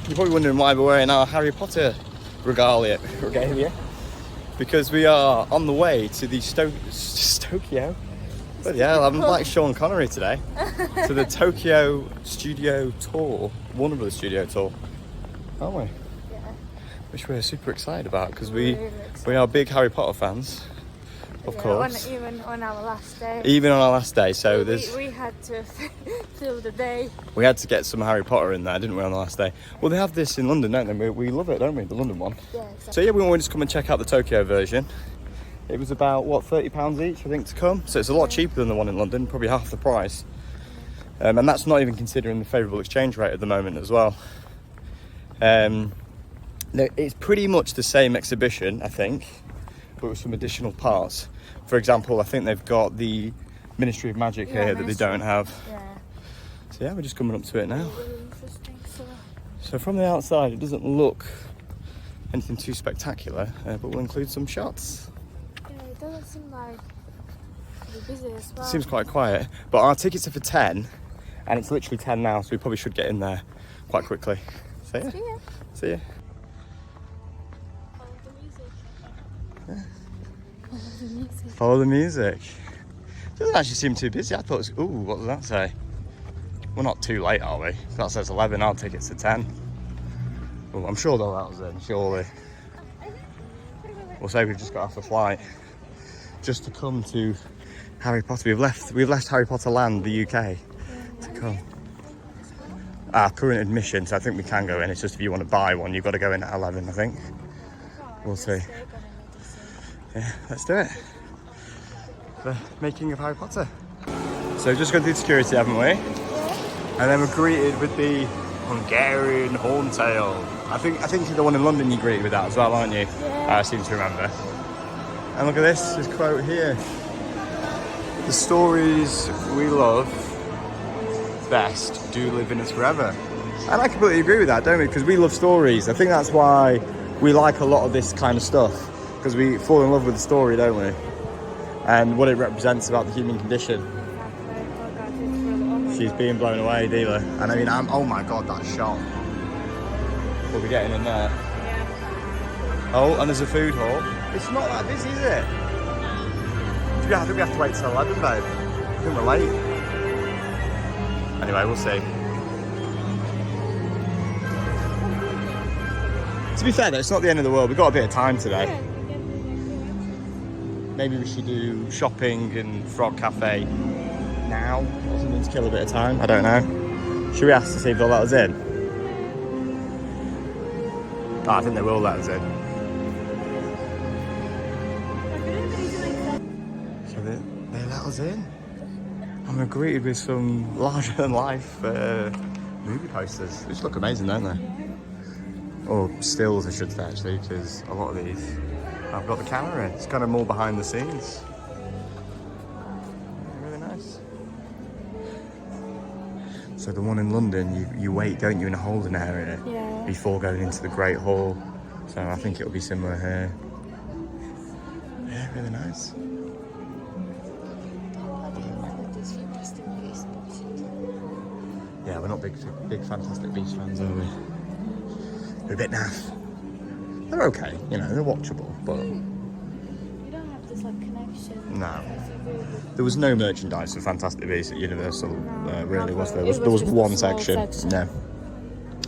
You're probably wondering why we're wearing our Harry Potter regalia. Because we are on the way to the Tokyo. But yeah, I'm like Sean Connery today. To the Tokyo Studio Tour, Warner Bros. Studio Tour, aren't we? Yeah. Which we're super excited about because we are big Harry Potter fans, of course. Even on our last day. Even on our last day, so we had to fill the day. We had to get some Harry Potter in there, didn't we, on the last day? Well, they have this in London, don't they? We love it, don't we? The London one. Yeah, exactly. So yeah, we wanted to come and check out the Tokyo version. It was about, what, £30 each, I think, to come. So it's a lot cheaper than the one in London, probably half the price. And that's not even considering the favourable exchange rate at the moment as well. It's pretty much the same exhibition, I think, but with some additional parts. For example, I think they've got the Ministry of Magic here that they don't have. Yeah. So yeah, we're just coming up to it now. Really interesting. So from the outside, it doesn't look anything too spectacular, but we'll include some shots. Yeah, it doesn't seem like to be busy as well. It seems quite quiet, but our tickets are for 10, and it's literally 10 now, so we probably should get in there quite quickly. So yeah, see ya. Follow the music. Doesn't actually seem too busy. I thought it was, ooh, what does that say? We're not too late, are we? If that says 11, our tickets are 10. Oh, I'm sure they'll let us in, surely. We'll say we've just got off a flight just to come to Harry Potter. We've left Harry Potter Land, the UK, to come. Our current admission, so I think we can go in. It's just if you want to buy one, you've got to go in at 11, I think. We'll see. Yeah, let's do it. The making of Harry Potter. So we've just gone through security, haven't we? And then we're greeted with the Hungarian horntail. I think the one in London you greeted with that as well, aren't you? Yeah. I seem to remember. And look at this quote here. The stories we love best do live in us forever. And I completely agree with that, don't we? Because we love stories. I think that's why we like a lot of this kind of stuff. Because we fall in love with the story, don't we? And what it represents about the human condition. She's being blown away, Dealer. And I mean, oh my God, that shot. We'll be getting in there. Oh, and there's a food hall. It's not that busy, is it? I think we have to wait till 11, babe. I think we're late. Anyway, we'll see. To be fair though, it's not the end of the world. We've got a bit of time today. Maybe we should do shopping and Frog Cafe now or something to kill a bit of time. I don't know. Should we ask to see if they'll let us in? Oh, I think they will let us in. So they let us in. I'm greeted with some larger than life movie posters, which look amazing, don't they? Or stills, I should say, actually, because a lot of these I've got the camera in. It's kind of more behind the scenes. Really nice. So the one in London, you wait, don't you, in a holding area before going into the Great Hall. So I think it'll be similar here. Yeah, really nice. Yeah, we're not big Fantastic Beasts fans, are we? We're a bit naff. They're okay, you know, they're watchable, but... You don't have this, like, connection. No. There was no merchandise for Fantastic Beasts at Universal, really, was there? It There was just one a small section. section. No.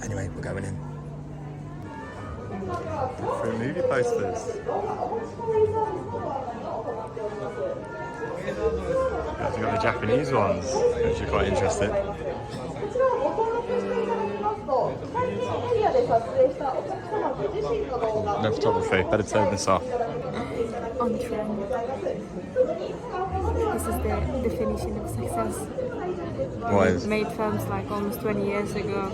Anyway, we're going in. For movie posters. We've got the Japanese ones, which are quite interesting. No photography, better turn this off. On trend. This is the definition of success. What is? Made films like almost 20 years ago,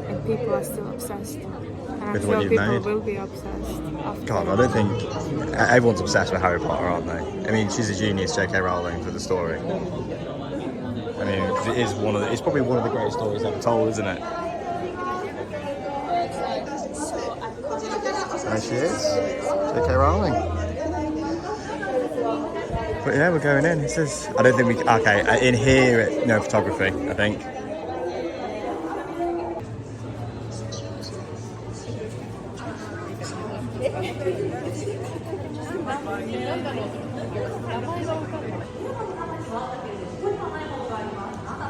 and people are still obsessed. And I'm With what sure you've people made? will be obsessed after. God, I don't think everyone's obsessed with Harry Potter, aren't they? I mean, she's a genius, J.K. Rowling, for the story. I mean, it is it's probably one of the greatest stories ever told, isn't it? There she is, J.K. Rowling. But yeah, we're going in. It says, I don't think we. Okay, in here, no photography, I think.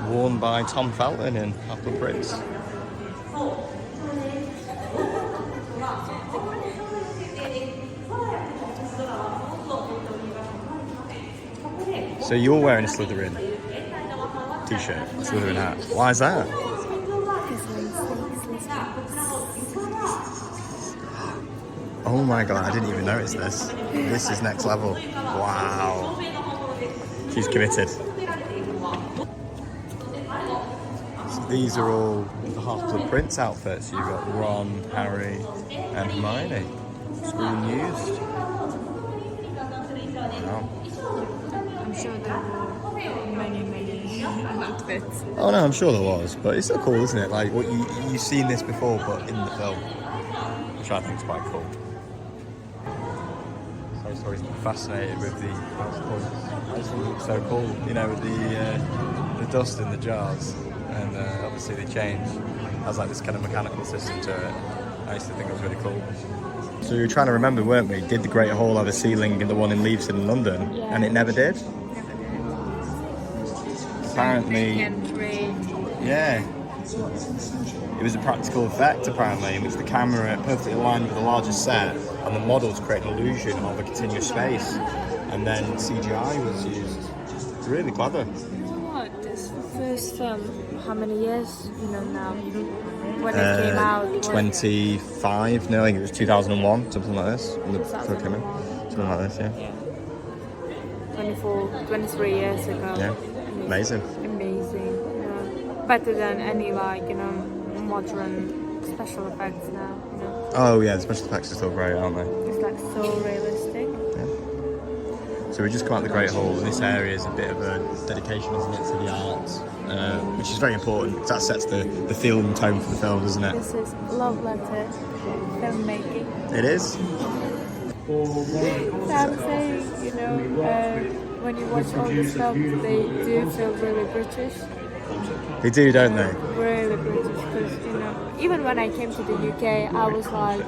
Worn by Tom Felton in Half-Blood Prince. So you're wearing a Slytherin t-shirt, Slytherin hat. Why is that? Oh my god, I didn't even notice this. This is next level. Wow. She's committed. So these are all the Half-Blood Prince outfits. You've got Ron, Harry, and Hermione. Screen used. Wow. I'm sure there were many outfits. Oh no, I'm sure there was, but it's so cool, isn't it? Like what you've seen this before, but in the film, which I think is quite cool. So I was always fascinated with the house points. I just think it looks so cool, you know, with the dust in the jars, and obviously they change. Has like this kind of mechanical system to it. I used to think it was really cool. So we were trying to remember, weren't we? Did the Great Hall have a ceiling in the one in Leavesden in London? Yeah. And it never did? Apparently, yeah. It was a practical effect, apparently, in which the camera perfectly aligned with the larger set, and the models create an illusion of a continuous space. And then CGI was used. It's really clever. You know what? This first film, how many years? You know now. When it came out. 25. No, I think it was 2001, something like this. When the film came in. Something like this, yeah. 23 years ago. Yeah. Amazing. Amazing. You know, better than any modern special effects now. You know. Oh yeah, the special effects are still great, aren't they? It's like so realistic. Yeah. So we just come out the Great Hall, and this area is a bit of a dedication, isn't it, to the arts, which is very important. That sets the feel and tone for the film, doesn't it? This is love letter filmmaking. It is. So I'm saying, you know, when you watch all these films, they do feel really British. They do, don't they? Really British, because you know, even when I came to the UK, I was like,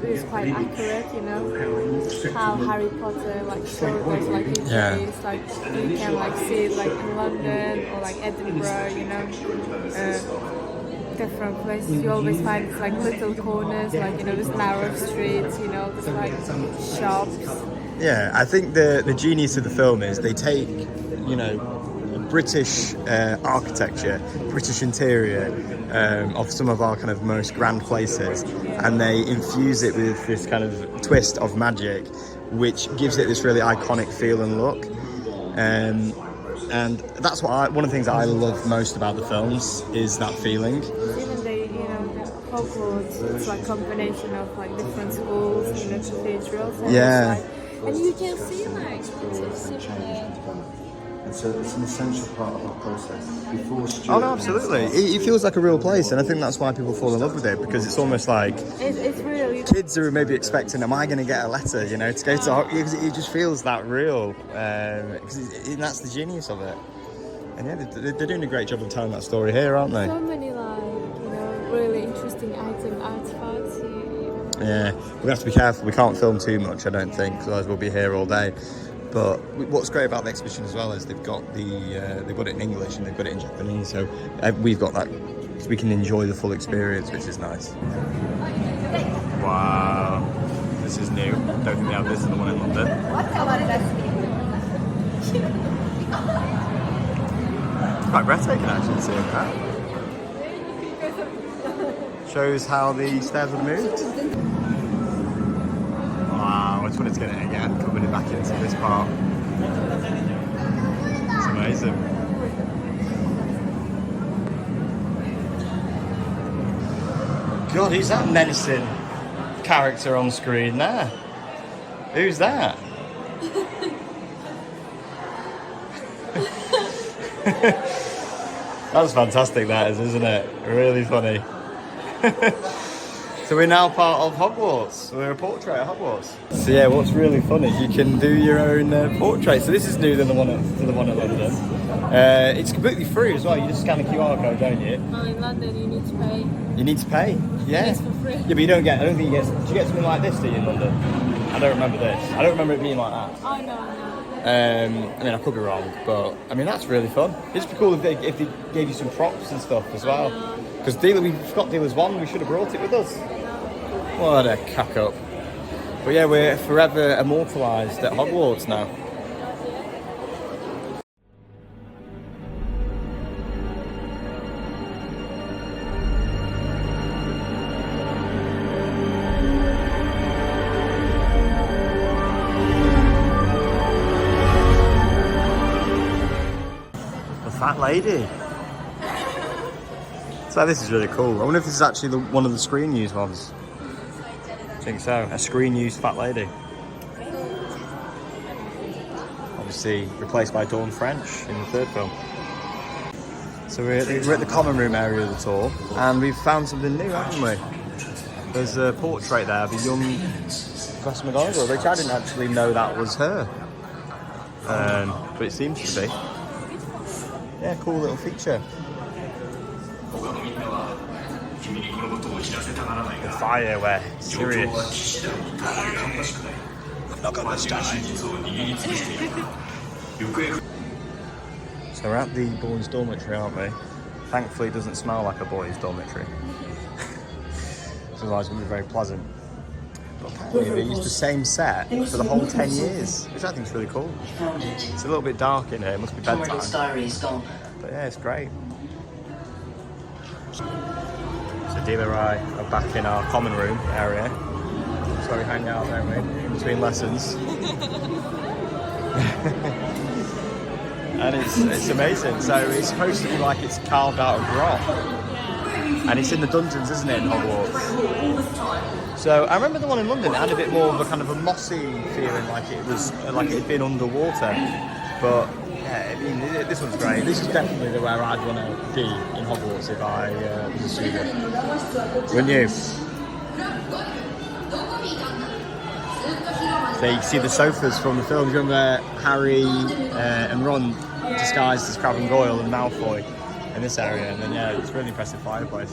it was quite accurate, you know, how Harry Potter like showed us like UK, it's like you can like see it like in London or like Edinburgh, you know, different places. You always find like little corners, like you know, this narrow streets, you know, this like shops. Yeah, I think the genius of the film is they take, you know, British architecture, British interior of some of our kind of most grand places, and they infuse it with this kind of twist of magic, which gives it this really iconic feel and look. And that's what one of the things that I love most about the films is that feeling. Even the, you know, the Hogwarts, it's like a combination of like different schools, you know, cathedrals. And Yeah. it's like, and you can see like similar. And so it's an essential part of our process. Before Stuart, Oh no, absolutely. It feels like a real place, and I think that's why people fall in love with it, because it's almost like It's really. kids are maybe expecting, am I going to get a letter, you know, to go to Oxford, because it just feels that real, and that's the genius of it. And yeah, they're doing a great job of telling that story here, aren't they? So many like, you know, really interesting artifacts. Yeah, we have to be careful. We can't film too much, I don't think, otherwise we'll be here all day. But what's great about the exhibition as well is they've got it in English and they've got it in Japanese, so we've got that, so we can enjoy the full experience, which is nice. Wow, this is new. Don't think they have this in the one in London. It's quite breathtaking actually seeing that. Shows how the stairs have moved. Wow, I just wanted to get it again, coming it back into this part. It's amazing. God, who's that menacing character on screen there? Who's that? That's fantastic, that is, isn't it? Really funny. So we're now part of Hogwarts. We're a portrait at Hogwarts. So yeah, what's really fun is you can do your own portrait. So this is new than the one at London. It's completely free as well. You just scan a QR code, don't you? Well, in London you need to pay. You need to pay. Yeah. It's for free. Yeah, but you don't get. I don't think you get. Do you get something like this? Do you in London? I don't remember this. I don't remember it being like that. Oh no. I mean, I could be wrong, but I mean that's really fun. It'd just be cool if they gave you some props and stuff as well. Because we've got Dealers 1. We should have brought it with us. What a cack up. But yeah, we're forever immortalised at Hogwarts now. The fat lady. So this is really cool. I wonder if this is actually one of the screen used ones. I think so. A screen used fat lady. Obviously replaced by Dawn French in the third film. So we're at the common room area of the tour, and we've found something new, haven't we? There's a portrait there of a young Professor McGonagall, which I didn't actually know that was her. But it seems to be. Yeah, cool little feature. The fire, we're serious. Knock on the stand. So we're at the boys' dormitory, aren't we? Thankfully it doesn't smell like a boys' dormitory. Otherwise it wouldn't be very pleasant. But apparently they used the same set for the whole 10 years, which I think is really cool. It's a little bit dark in here, it must be bedtime. But yeah, it's great. So Delia and I are back in our common room area. That's where we hang out, don't we? In between lessons. And it's amazing. So it's supposed to be like it's carved out of rock. And it's in the dungeons, isn't it, in Hogwarts? So I remember the one in London, it had a bit more of a kind of a mossy feeling, like it had been underwater. But yeah, I mean, this one's great. This is definitely where I'd want to be in Hogwarts if I was a student. Wouldn't you? So you can see the sofas from the film. Do you remember Harry and Ron disguised as Crabbe and Goyle and Malfoy in this area? And then yeah, it's a really impressive fireplace.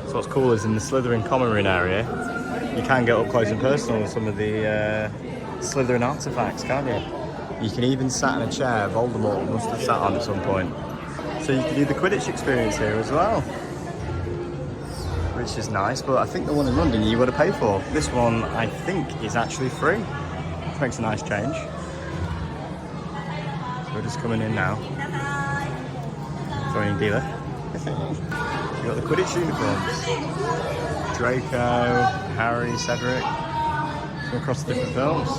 So what's cool is in the Slytherin common room area, you can get up close and personal with some of the Slytherin artifacts, can't you? You can even sat in a chair Voldemort must have sat on at some point. So you can do the Quidditch experience here as well, which is nice. But I think the one in London you got to pay for. This one I think is actually free, which makes a nice change. So we're just coming in now. Joining Dealer. You've got the Quidditch uniforms. Draco, Harry, Cedric. From across the different films.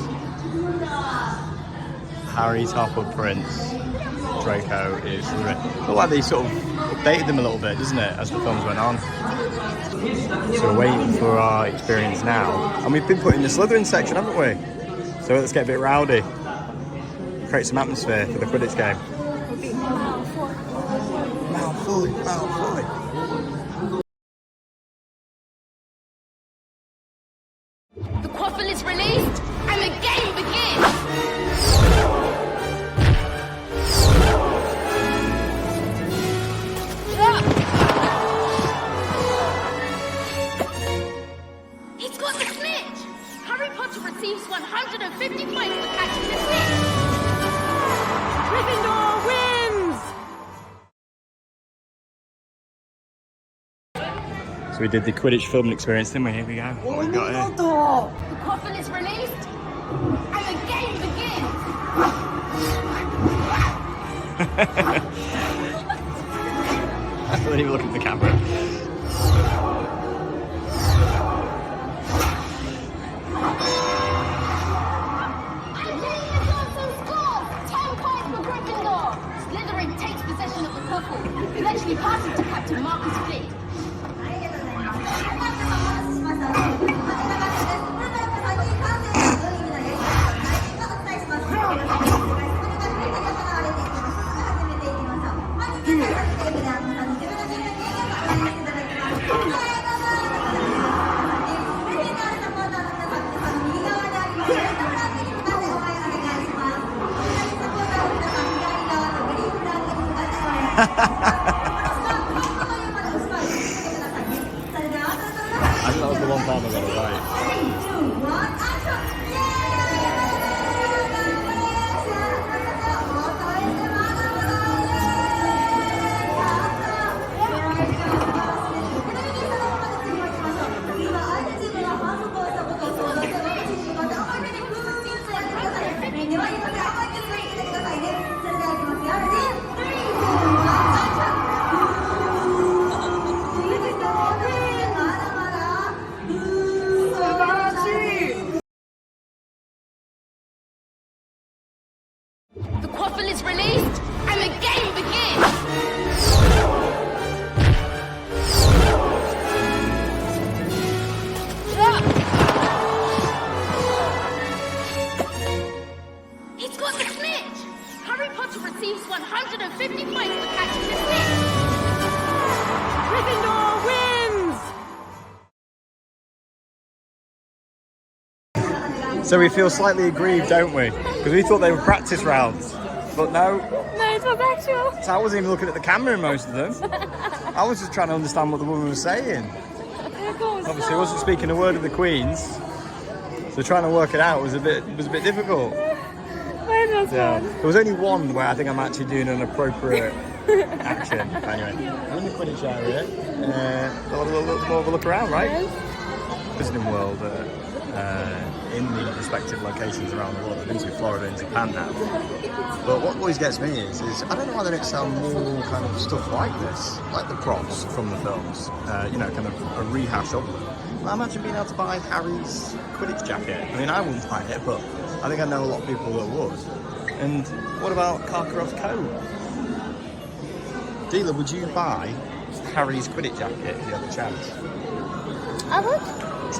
Harry's Half-Blood Prince. Draco is Slytherin. Looked like they sort of updated them a little bit, doesn't it, as the films went on. So we're waiting for our experience now. And we've been put in the Slytherin section, haven't we? So let's get a bit rowdy. Create some atmosphere for the Quidditch game. Malfoy, Malfoy. The quaffle is released and the game begins! He's got the snitch! Harry Potter receives 150 points for catching the snitch! Gryffindor wins! So we did the Quidditch filming experience, didn't we? Here we go. What we got here? The quaffle is released and the game begins! I don't even look at the camera. Slytherin takes possession of the quaffle, eventually passing to Captain Marcus Flint. I think that was the one time I got it right. The quaffle is released, and the game begins! He's got the snitch! Harry Potter receives 150 points for catching the snitch! Gryffindor wins! So we feel slightly aggrieved, don't we? Because we thought they were practice rounds. But no, No, it was actual. so I wasn't even looking at the camera in most of them. I was just trying to understand what the woman was saying. Obviously, I wasn't speaking a word of the Queen's, so trying to work it out was a bit difficult. Mine was Yeah, fun. there was only one where I think I'm actually doing an appropriate action. Anyway, I'm in the Quidditch area. Got a little more of a look around, right? Visiting world in the respective locations around the world. I've been to Florida and Japan now. But what always gets me is I don't know why they don't sell more kind of stuff like this, like the props from the films. You know, kind of a rehash of them. I imagine being able to buy Harry's Quidditch jacket. I mean, I wouldn't buy it, but I think I know a lot of people that would. And what about Karkaroff's coat? Dealer, would you buy Harry's Quidditch jacket if you had the chance? I would,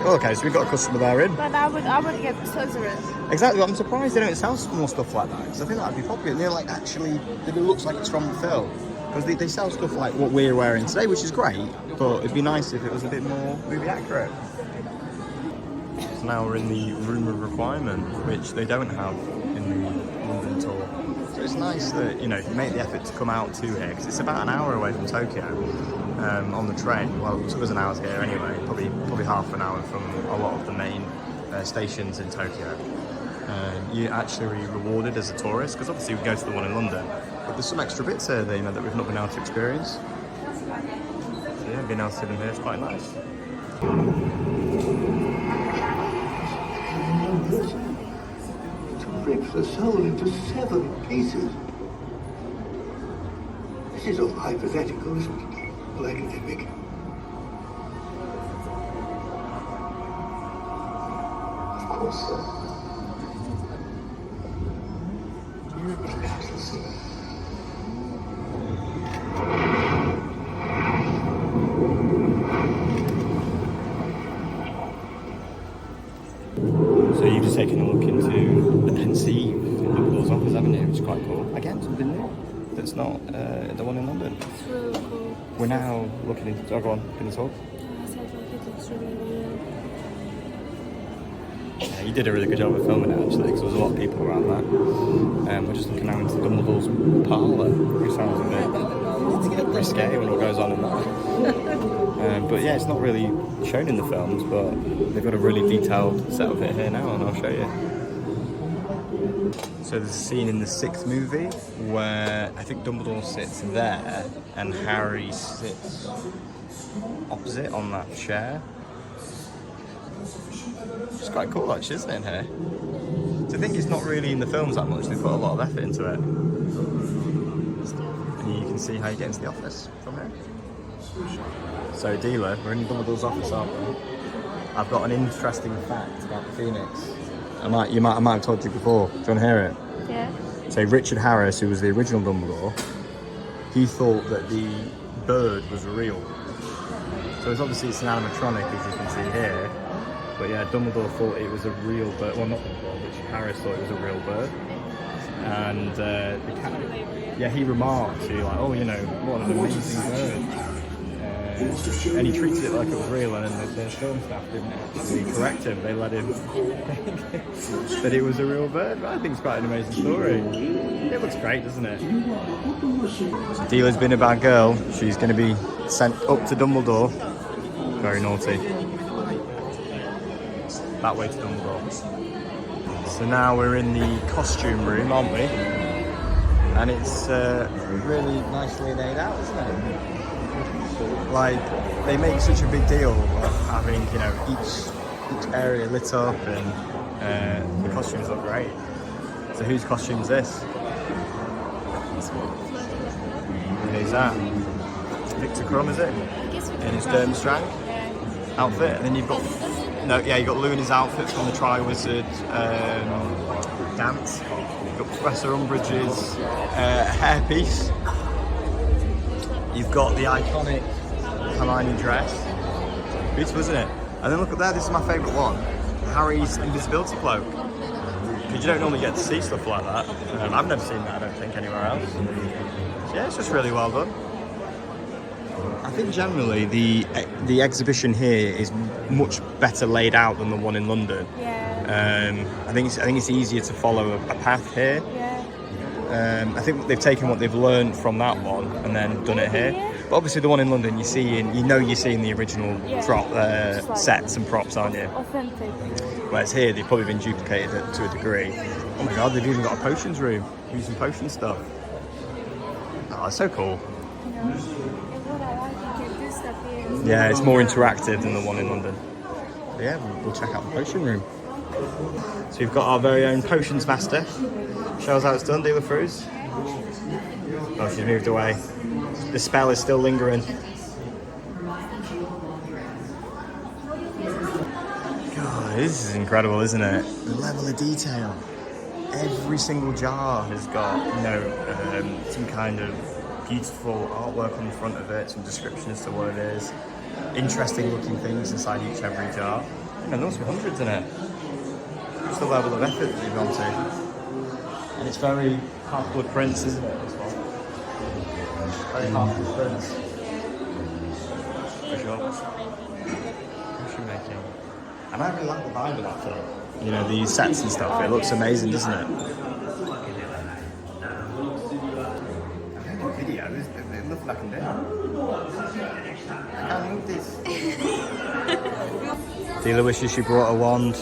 Oh, okay, so we've got a customer there in. but I would get Slytherin. Exactly, I'm surprised they don't sell more stuff like that, because I think that'd be popular. And they're like, actually, it looks like it's from the film. Because they sell stuff like what we're wearing today, which is great, but it'd be nice if it was a bit more movie accurate. So now we're in the Room of Requirement, which they don't have in the London tour. So it's nice that, you know, you make the effort to come out to here, because it's about an hour away from Tokyo on the train. Well, it took us an hour to get here anyway, probably half an hour from a lot of the main stations in Tokyo. You're actually rewarded as a tourist, because obviously we go to the one in London, but there's some extra bits here that, you know, that we've not been able to experience. So yeah, being able to see them here is quite nice. To rip the soul into 7 pieces. This is all hypothetical, isn't it? All academic. Of course, sir. So you've just taken a look into the Pensieve in Dumbledore's office, haven't you? Which is quite cool. Again, something new that's not the one in London. It's really cool. We're now looking into... Oh, go on, can you talk? I said like it looks really real. Yeah, you did a really good job of filming it, actually, because there was a lot of people around that. We're just looking now into Dumbledore's parlour, which sounds a bit risque when what goes on in that. But yeah, it's not really shown in the films, but they've got a really detailed set of it here now, and I'll show you. So there's a scene in the 6th movie where I think Dumbledore sits there and Harry sits opposite on that chair. It's quite cool, actually, isn't it, in here? So I think it's not really in the films that much. They put a lot of effort into it. And you can see how you get into the office from here. So, Dealer, we're in Dumbledore's office, aren't we? I've got an interesting fact about the Phoenix. I might have told you before. Do you want to hear it? Yeah. So Richard Harris, who was the original Dumbledore, he thought that the bird was real. So it's obviously it's an animatronic, as you can see here. But yeah, Dumbledore thought it was a real bird. Well, not Dumbledore, Richard Harris thought it was a real bird. And the cat, yeah, he remarked to like, oh, you know, what an amazing bird. And he treated it like it was real, and then the film staff didn't actually correct him. They let him think that it was a real bird. But I think it's quite an amazing story. It looks great, doesn't it? So Deela's been a bad girl. She's going to be sent up to Dumbledore. Very naughty. That way to Dumbledore. So now we're in the costume room, aren't we? And it's really nicely laid out, isn't it? Like, they make such a big deal of having, you know, each area lit up, and the costumes look great. So whose costume is this? Who's that? Victor Crumb, is it? In his Durmstrang outfit. And then you've got, you've got Luna's outfit from the Triwizard dance. You've got Professor Umbridge's hairpiece. You've got the iconic Hermione dress. Beautiful, isn't it? And then look at there, this is my favourite one. Harry's invisibility cloak. Because you don't normally get to see stuff like that. I've never seen that, I don't think, anywhere else. So yeah, it's just really well done. I think generally the exhibition here is much better laid out than the one in London. Yeah. I think it's easier to follow a path here. Yeah. I think they've taken what they've learned from that one and then done it here. But obviously the one in London, you're seeing the original sets and props, aren't you? Authentic. Whereas here, they've probably been duplicated to a degree. Oh my god, they've even got a potions room, using potion stuff. Oh, it's so cool. You know, and what I like, you can do stuff here. Yeah, it's more interactive than the one in London. But yeah, we'll check out the potion room. So we've got our very own potions master. Show us how it's done, Deela Fruz. Oh, she's moved away. The spell is still lingering. God, this is incredible, isn't it? The level of detail. Every single jar has got, some kind of beautiful artwork on the front of it, some description as to what it is. Interesting looking things inside every jar. And there must be hundreds in it. Just the level of effort that you've gone to. And it's very Half-Blood Prince, isn't it, this one? Very Half-Blood Prince. For sure. Potion making. And I really like the vibe of that film. You know, these sets and stuff, it looks amazing, doesn't it? Video, there's nothing I can do. I can't move this. Deela wishes she brought a wand,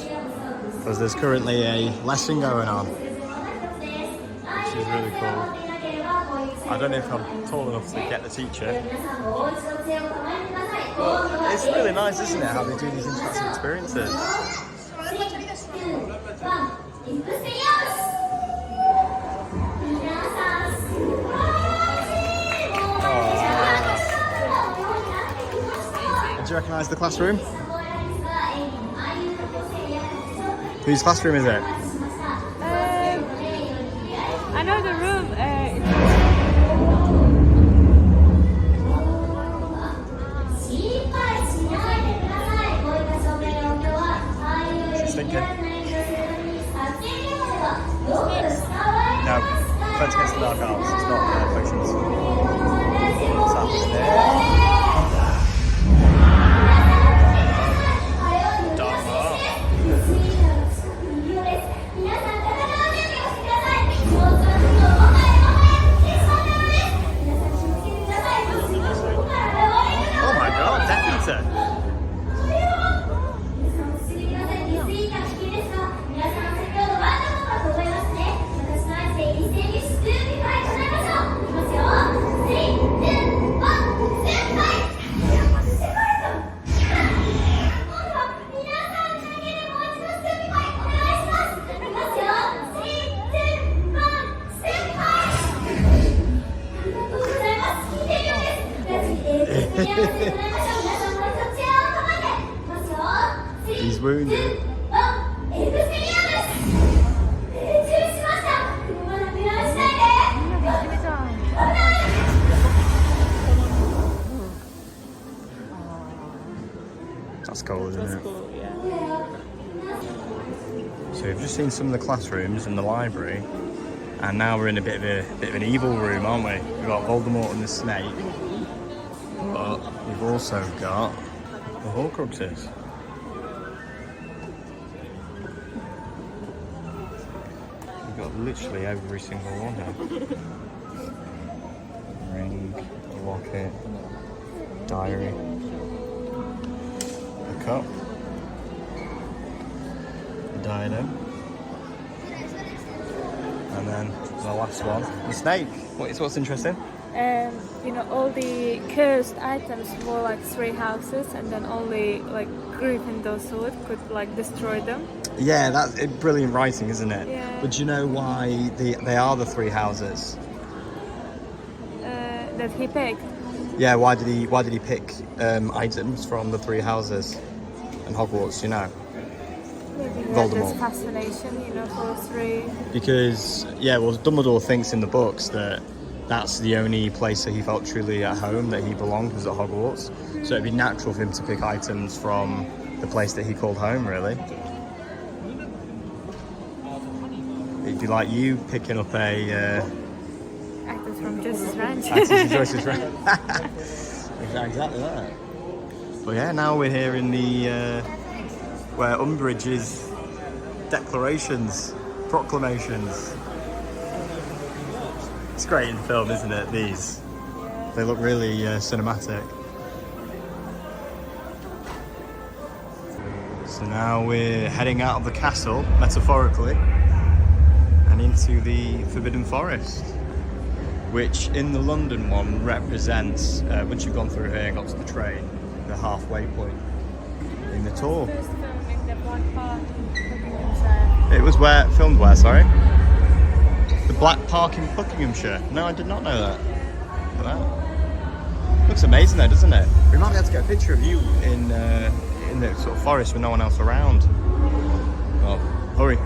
because there's currently a lesson going on, which is really cool. I don't know if I'm tall enough to get the teacher, but it's really nice, isn't it, how they do these interactive experiences. Do you recognise the classroom? Whose classroom is it? I know the room. She's thinking. No, Defense Against the Dark Arts. It's not potions. What's happening there? Dark Art. Oh my god, Death Eater. He's wounded. That's cool, isn't it? Cool, yeah. So we've just seen some of the classrooms in the library, and now we're in a bit of an evil room, aren't we? We've got Voldemort and the snake, but We've also got the Horcruxes. We've got literally every single one here. Ring, locket, diary, the cup, the diadem, and then the last one, the snake. What's interesting? You know, all the cursed items were like 3 houses, and then only like Gryffindor sword could like destroy them. Yeah, that's brilliant writing, isn't it? Yeah. But do you know why they are the 3 houses? That he picked. Yeah, why did he pick items from the 3 houses and Hogwarts? You know, Maybe he had Voldemort. this fascination, you know, for 3. because Dumbledore thinks in the books that that's the only place that he felt truly at home, that he belonged, was at Hogwarts. So it'd be natural for him to pick items from the place that he called home, really. It'd be like you picking up a Actors from Justice Ranch. Joyce's right. Exactly that. But yeah, now we're here in the where Umbridge's proclamations. It's great in film, isn't it? These, they look really cinematic. So now we're heading out of the castle, metaphorically, and into the Forbidden Forest, which in the London one represents, once you've gone through here and got to the train, the halfway point in the tour. First filming the Black Park in Buckinghamshire. It was filmed where, sorry? The Black Park in Buckinghamshire. No, I did not know that. Wow. Looks amazing though, doesn't it? We might be able to get a picture of you in the sort of forest with no one else around. Well, hurry.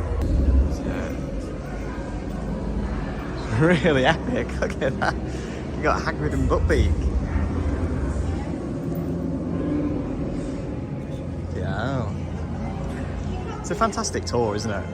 It's really epic. Look at that. You got Hagrid and Buckbeak. Yeah. It's a fantastic tour, isn't it?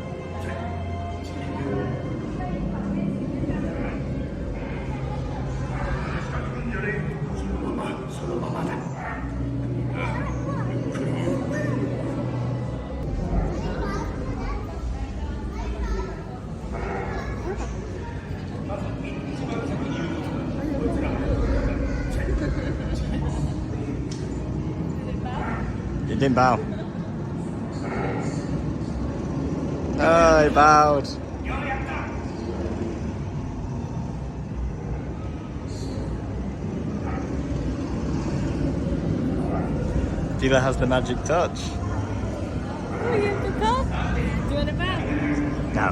He didn't bow. Oh, he bowed. Dealer has the magic touch. Oh, you have to come? Do you want to bow? No.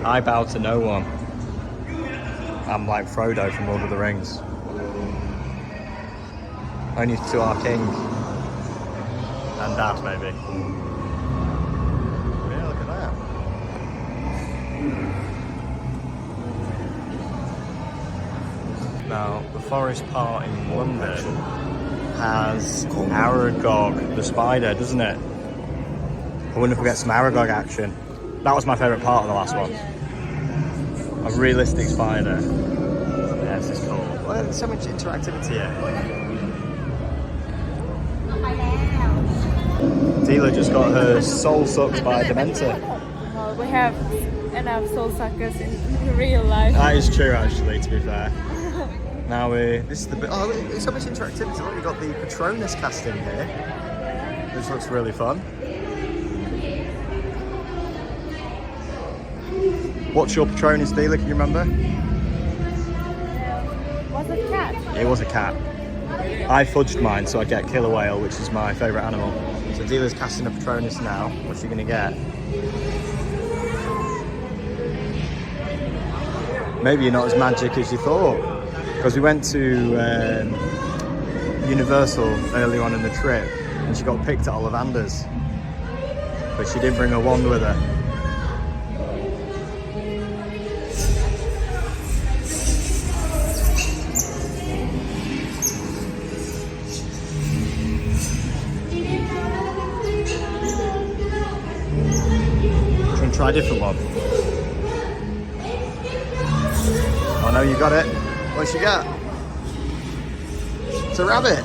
I bow to no one. I'm like Frodo from Lord of the Rings. Only to our king. And Dad, maybe. Yeah, look at that. Now, the forest part in London has Aragog, the spider, doesn't it? I wonder if we get some Aragog action. That was my favourite part of the last one. A realistic spider. Yeah, this is cool. Well, there's so much interactivity here. Tila just got her soul sucked by a Dementor. Well, we have enough soul suckers in real life. That is true, actually, to be fair. Now this is the bit. Oh, there's so much interactivity. Look, we've got the Patronus cast in here, which looks really fun. What's your Patronus, Dealer? Can you remember? Was it cat? It was a cat. I fudged mine, so I get killer whale, which is my favourite animal. So Dealer's casting a Patronus now. What's she gonna get? Maybe you're not as magic as you thought. Because we went to Universal early on in the trip, and she got picked at Ollivanders, but she didn't bring her wand with her. Try a different one. Oh no, you got it. What's you got? It's a rabbit.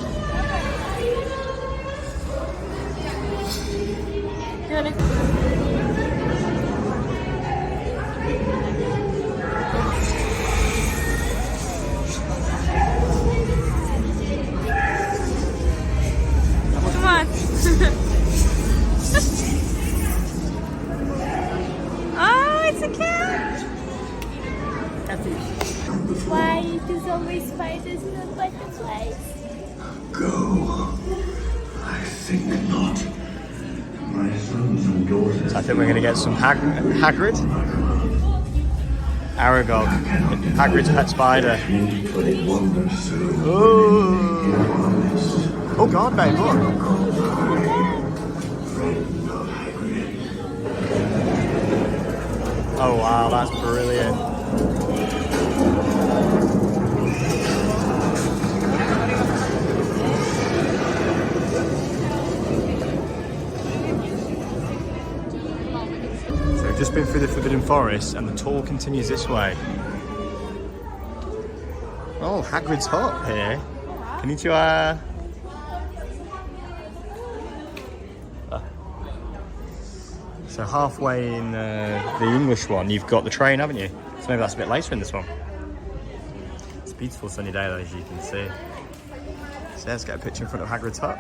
Come on. Oh, it's a cat. Why there's always spiders and butterflies? Go. I think not. My sons and daughters. So I think we're going to get some Hagrid. Aragog. Hagrid's pet spider. But it wanders soon. Oh, oh God, babe, look. Oh wow, that's brilliant. So we've just been through the Forbidden Forest and the tour continues this way. Oh, Hagrid's hut here. Konnichiwa. So halfway in the English one, you've got the train, haven't you? So maybe that's a bit later in this one. It's a beautiful sunny day though, as you can see. So let's get a picture in front of Hagrid's hut.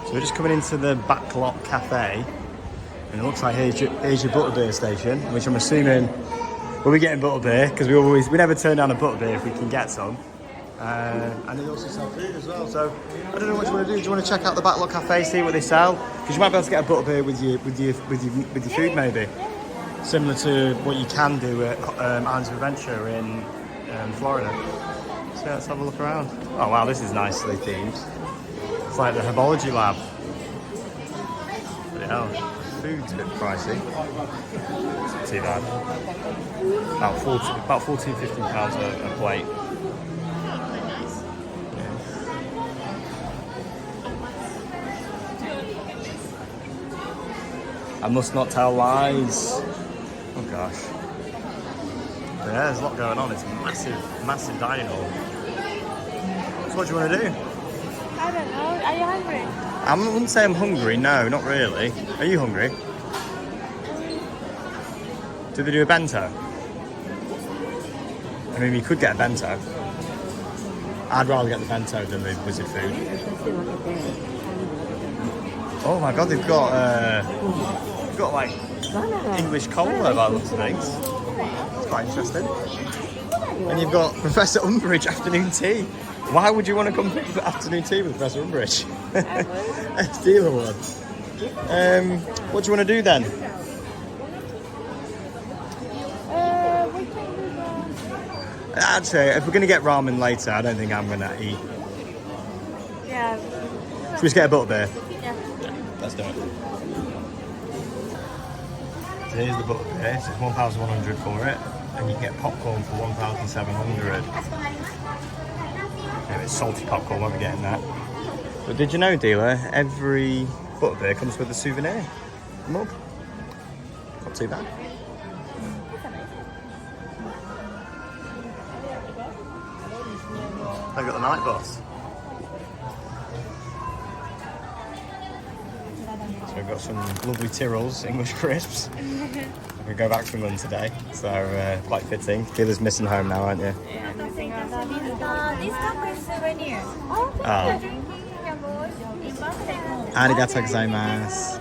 So we're just coming into the Backlot Cafe, and it looks like here's your butterbeer station, which I'm assuming we'll be getting butterbeer because we never turn down a butterbeer if we can get some. And they also sell food as well. So I don't know what you want to do. Do you want to check out the Backlot Cafe, see what they sell? Because you might be able to get a butterbeer with your food, maybe similar to what you can do at Islands of Adventure in Florida. So let's have a look around. Oh wow, this is nicely themed. It's like the herbology lab. But hell, food's a bit pricey. It's not too bad. About 14, 15 pounds a plate. I must not tell lies. Oh gosh. But yeah, there's a lot going on. It's a massive dining hall. So what do you want to do? I don't know. Are you hungry? I wouldn't say I'm hungry. No, not really. Are you hungry? Do they do a bento? I mean, we could get a bento. I'd rather get the bento than the wizard food. Oh my god, they've got like English cola by the looks of things. It's quite interesting. And you've got Professor Umbridge afternoon tea. Why would you want to come for afternoon tea with Professor Umbridge? A dealer one. What do you want to do then? We can do that. I'd say if we're going to get ramen later, I don't think I'm going to eat. Yeah. Should we just get a butterbeer? Yeah. Let's do it. So here's the butterbeer. So it's 1,100 for it, and you can get popcorn for 1,700. Yeah, it's salty popcorn. Won't be getting that. But did you know, dealer? Every butterbeer comes with a souvenir mug. Not too bad. They've got the night bus. So we've got some lovely Tyrrells, English crisps. We go back to England today, so quite fitting. Dealer's missing home now, aren't you? Yeah, nothing else. This cup is souvenir. Oh. Oh. Arigatou gozaimasu.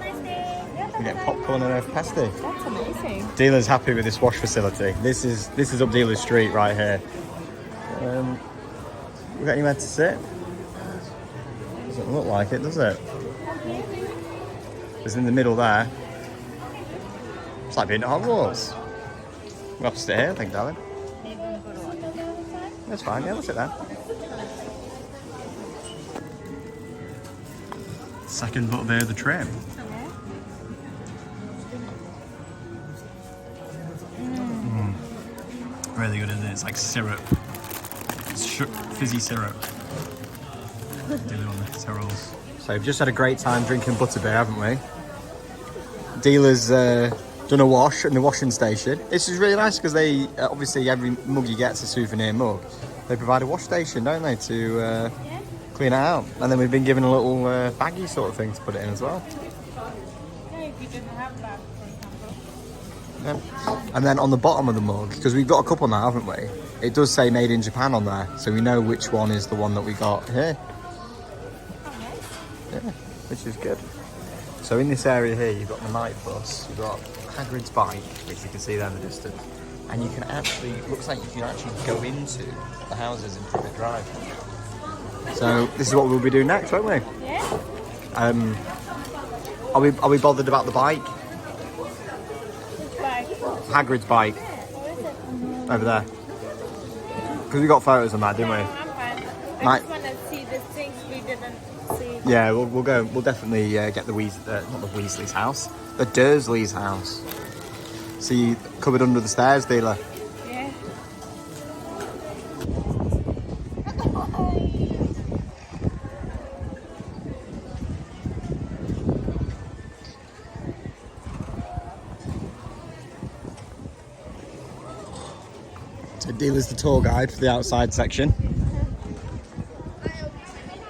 We get popcorn and a pasty. That's amazing. Dealer's happy with this wash facility. This is up Dealer Street right here. We got anywhere to sit? Doesn't look like it, does it? It's in the middle there. It's like being at Hogwarts. We'll have to sit here, I think, darling. That's fine, yeah, we'll sit there. Second butterbeer of the trip. Really good, isn't it? It's like syrup. It's fizzy syrup. Dealer on the Tyrrells. So we've just had a great time drinking butterbeer, haven't we? Dealer's done a wash in the washing station. This is really nice because they obviously every mug you get is a souvenir mug. they provide a wash station, don't they, to clean it out. And then we've been given a little baggy sort of thing to put it in as well. Yeah, if you didn't have that, for example. Yep. And then on the bottom of the mug, because we've got a couple now, haven't we? It does say made in Japan on there, so we know which one is the one that we got here. Yeah, which is good. So in this area here, you've got the night bus, you've got Hagrid's bike, which you can see there in the distance, and you can actually, looks like you can actually go into the houses in Privet Drive. So this is what we'll be doing next, won't we? Yeah. Are we bothered about the bike? Bye. Hagrid's bike, over there. Because we got photos on that, didn't we? I'm fine. I Night. just want to see the things we didn't see. Yeah, we'll go. We'll definitely get the not the Weasley's house, the Dursley's house. See, cupboard under the stairs, dealer. Yeah. So dealer's the tour guide for the outside section.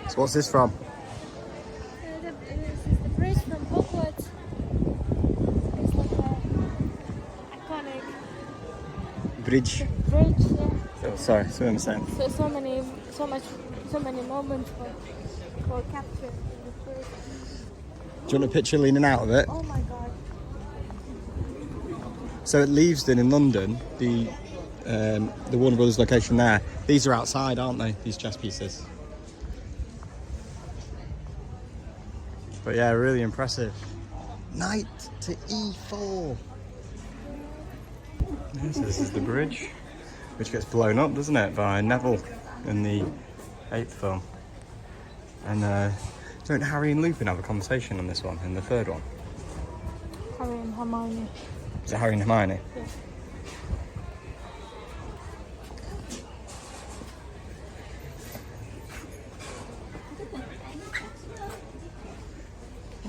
So what's this from? This is the bridge from Hogwarts. It's like a iconic Bridge. bridge. Yeah. Oh, sorry, so I'm saying. So many moments for capture in the bridge. Do you want a picture leaning out of it? Oh my god. So at Leavesden in London, the Warner Brothers location there, these are outside, aren't they? These chess pieces. But yeah, really impressive. Knight to E4. Yes, this is the bridge, which gets blown up, doesn't it, by Neville in the 8th film. And don't Harry and Lupin have a conversation on this one, in the 3rd one? Harry and Hermione. Is it Harry and Hermione? Yeah.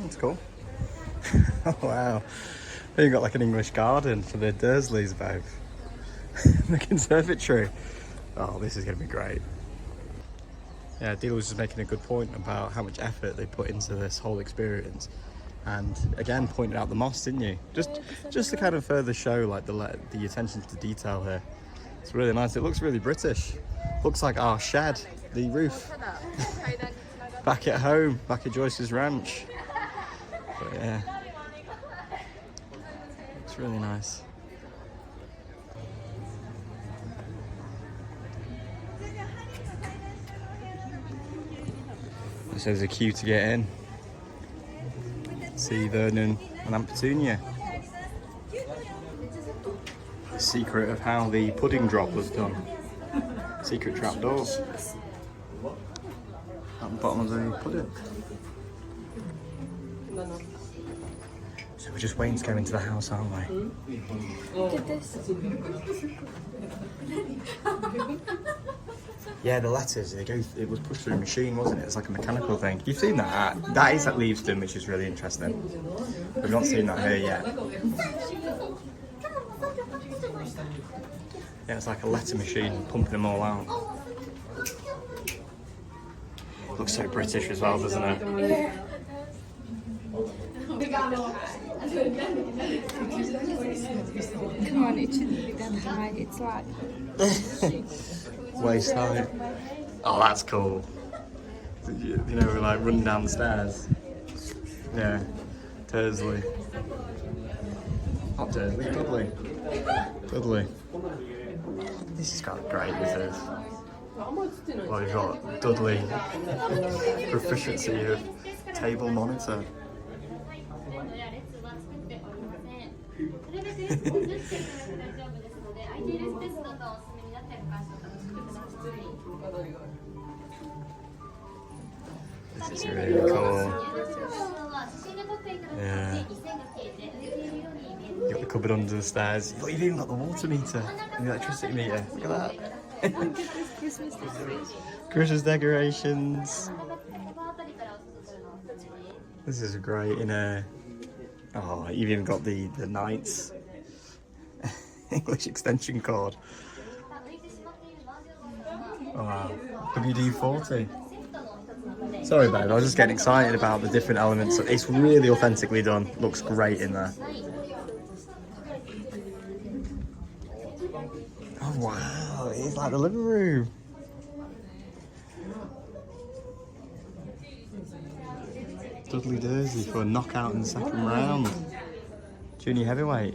That's cool. Oh wow. You've got like an English garden for the Dursleys both. The conservatory. Oh, this is going to be great. Yeah, Dealer was just making a good point about how much effort they put into this whole experience. And again, pointed out the moss, didn't you? Just to kind of further show like the attention to detail here. It's really nice. It looks really British. Looks like our shed, the roof. Back at home, back at Joyce's ranch. But yeah, it's really nice. So there's a queue to get in. See Vernon and Aunt Petunia. The secret of how the pudding drop was done. Secret trapdoor. At the bottom of the pudding. So we're just waiting to go into the house, aren't we? Look at this. Yeah, the letters, it was pushed through a machine, wasn't it? It's like a mechanical thing. You've seen that? That is at Leavesden, which is really interesting. We've not seen that here yet. Yeah, it's like a letter machine, pumping them all out. Looks so British as well, doesn't it? Come on, it shouldn't be that high. It's like Waist high. Oh, that's cool. You know, we're like running down the stairs. Yeah, Dursley. Not Dursley, Dudley. Dudley. This is kind of great, this is. Well, you've got Dudley proficiency of table monitor. This is really cool. Yeah. You got the cupboard under the stairs. You've even got the water meter and the electricity meter. Look at that. Christmas decorations. Christmas decorations. This is great in a. Oh, you've even got the Knights English extension cord. Oh, wow. WD-40. Sorry, babe. I was just getting excited about the different elements. It's really authentically done. Looks great in there. Oh, wow. It's like the living room. Dudley Dursley for a knockout in the second round. Junior heavyweight.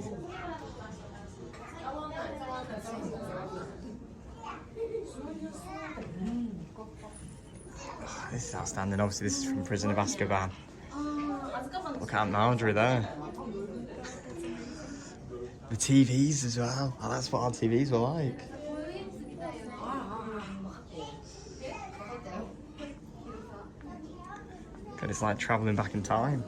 This is outstanding. Obviously, this is from Prison of Azkaban. Look at Marjorie there. The TVs as well. Oh, that's what our TVs were like. God, it's like travelling back in time.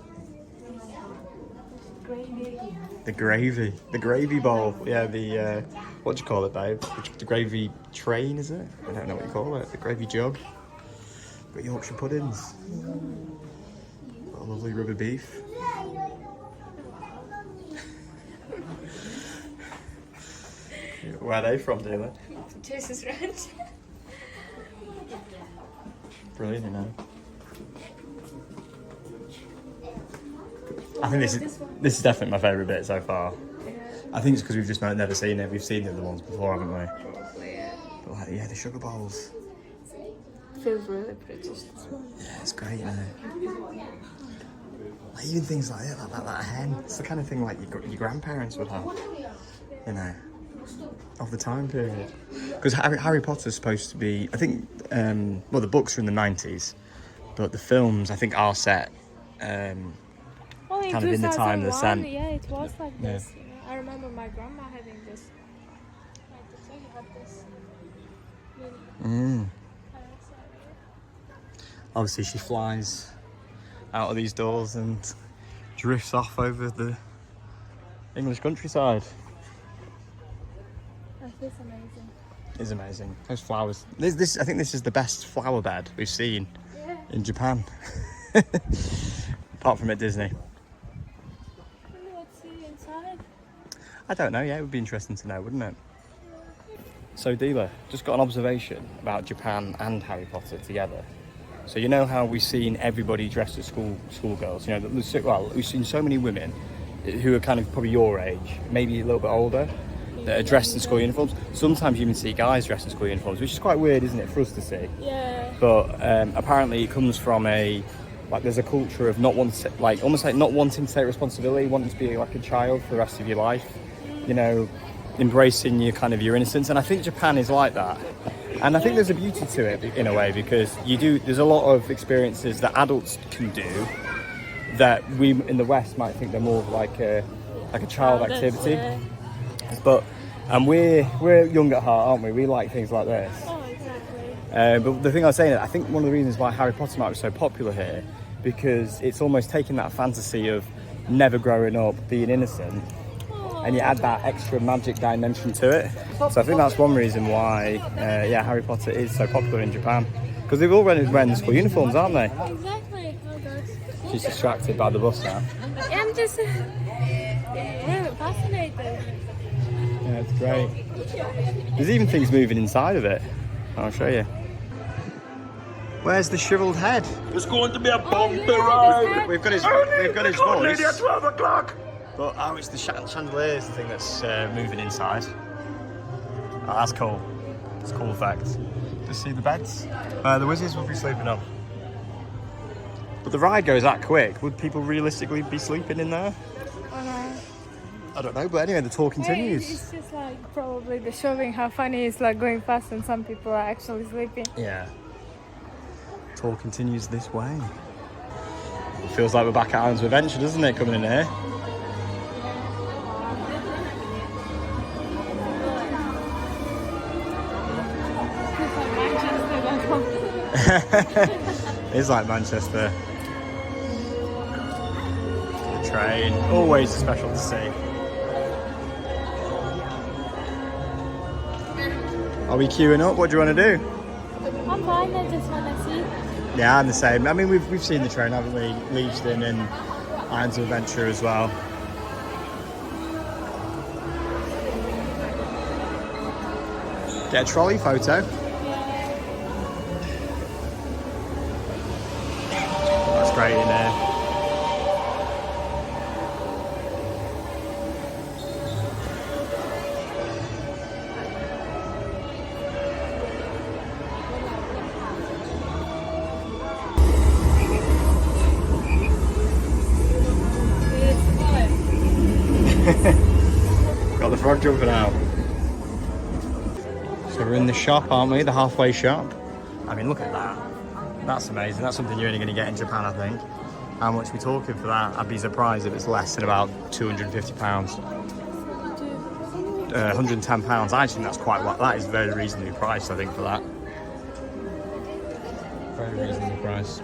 The gravy. The gravy bowl. Yeah, the, what do you call it, babe? The gravy train, is it? I don't know what you call it. The gravy jug. Got Yorkshire puddings. Got a lovely rubber beef. Where are they from, Taylor? Chase's Ranch. Brilliant, you know. I think this is definitely my favourite bit so far. Yeah. I think it's because we've just never seen it. We've seen the other ones before, haven't we? Probably, yeah. But like, yeah, the sugar bowls. Feels really British. Yeah, it's great, isn't it? Like, even things like that hen. It's the kind of thing like your grandparents would have, you know, of the time period. Because Harry Potter's supposed to be, I think, well, the books are in the 90s, but the films, I think, are set kind of in the time of the sent. Yeah, it was like this. You know? I remember my grandma having this. Like, so you had this. Obviously, she flies out of these doors and drifts off over the English countryside. That's amazing. It's amazing. Those flowers. This I think this is the best flower bed we've seen in Japan. Apart from at Disney. Let's see inside. I don't know, yeah, it would be interesting to know, wouldn't it? So, Dealer, just got an observation about Japan and Harry Potter together. So, you know how we've seen everybody dressed as schoolgirls? You know, well, we've seen so many women who are kind of probably your age, maybe a little bit older, that are dressed in school uniforms. Sometimes you even see guys dressed in school uniforms, which is quite weird, isn't it, for us to see? Yeah. But apparently it comes from there's a culture of not wanting, almost like not wanting to take responsibility, wanting to be like a child for the rest of your life, you know, embracing your innocence. And I think Japan is like that. And I think there's a beauty to it in a way, because there's a lot of experiences that adults can do that we in the West might think they're more of like a child activity. But we're young at heart, aren't we? We like things like this. Oh, exactly. But the thing I was saying, I think one of the reasons why Harry Potter might be so popular here, because it's almost taking that fantasy of never growing up, being innocent, and you add that extra magic dimension to it. So I think that's one reason why, Harry Potter is so popular in Japan. Because they've all wearing school uniforms, aren't they? Exactly. Oh gosh. She's distracted by the bus now. I'm just fascinated. Yeah, it's great. There's even things moving inside of it. I'll show you. Where's the shriveled head? It's going to be a bumpy yeah, ride. We've got his Only voice. at 12 o'clock. But it's the chandeliers thing that's moving inside. Oh, that's cool. It's a cool effect. Just see the beds. The wizards will be sleeping up. But the ride goes that quick. Would people realistically be sleeping in there? I don't know, but anyway, the tour continues. It's just like probably the showing how funny it's like going fast and some people are actually sleeping. Yeah. Tour continues this way. It feels like we're back at Islands of Adventure, doesn't it, coming in here? It's like Manchester. The train, always special to see. Are we queuing up? What do you want to do? I'm fine, I just want to see. Yeah, I'm the same. I mean, we've seen the train, haven't we? Leavesden and Islands of Adventure as well. Get a trolley photo. Yeah. great in there. Got the frog jumping out. So we're in the shop, aren't we? The halfway shop. I mean, look at that. That's amazing. That's something you're only going to get in Japan, I think. How much are we talking for that? I'd be surprised if it's less than about £250. £110. I think that's quite well. That is very reasonably priced, I think, for that. Very reasonably priced.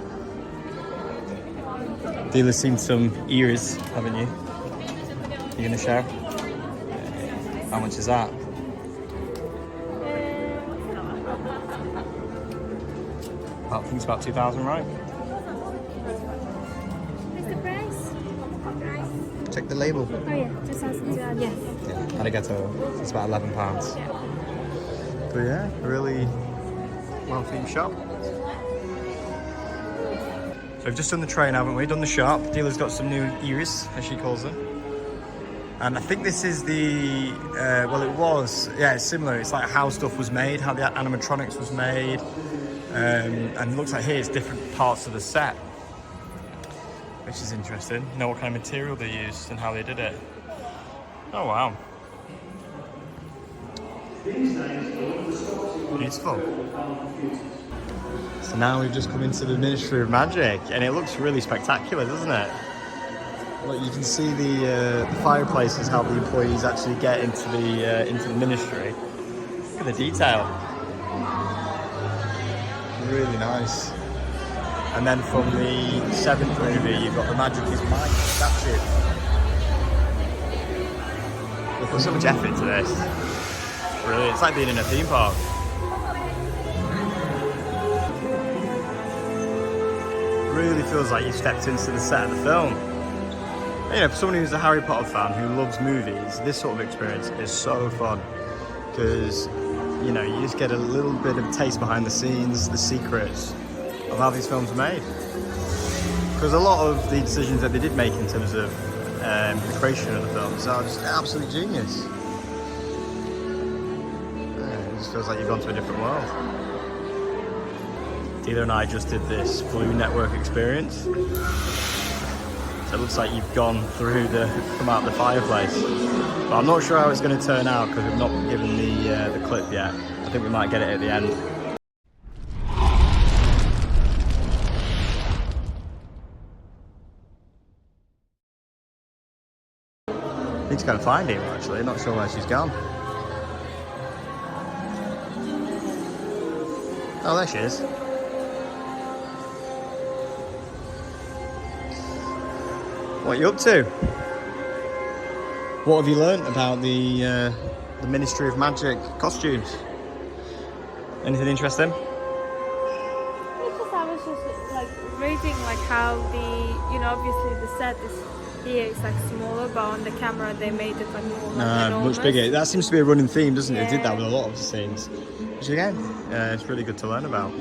Dealer's seen some ears, haven't you? You gonna show? How much is that? I think it's about 2,000, right? What's the price? Check the label. Oh yeah, 2,000. Yes. Yeah, arigato. It's about £11. Yeah. But yeah, a really well-themed shop. So we've just done the train, haven't we? Done the shop. Dealer's got some new ears, as she calls them. And I think this is the, well it was, yeah, it's similar. It's like how stuff was made, how the animatronics was made. And it looks like here it's different parts of the set, which is interesting. You know what kind of material they used and how they did it. Oh wow. Beautiful. So now we've just come into the Ministry of Magic and it looks really spectacular, doesn't it? Look, you can see the fireplaces, how the employees actually get into the ministry. Look at the detail. Really nice. And then from the 7th movie, you've got the Magic is Mike statue. Look, there's so much effort into this. Really, it's like being in a theme park. Really feels like you stepped into the set of the film. You know, for someone who's a Harry Potter fan who loves movies, this sort of experience is so fun because, you know, you just get a little bit of taste behind the scenes, the secrets of how these films are made. Because a lot of the decisions that they did make in terms of the creation of the films are just absolute genius. Yeah, it just feels like you've gone to a different world. Dealer and I just did this Blue Network experience. So it looks like you've gone through come out the fireplace. But I'm not sure how it's going to turn out because we've not given the clip yet. I think we might get it at the end. I need to go and find him actually, not sure where she's gone. Oh, there she is. What are you up to? What have you learnt about the Ministry of Magic costumes? Anything interesting? Because I was just like reading like how obviously the set is here is like smaller, but on the camera they made it like more enormous. Much bigger. That seems to be a running theme, doesn't it? They did that with a lot of the scenes. Which again, it's really good to learn about.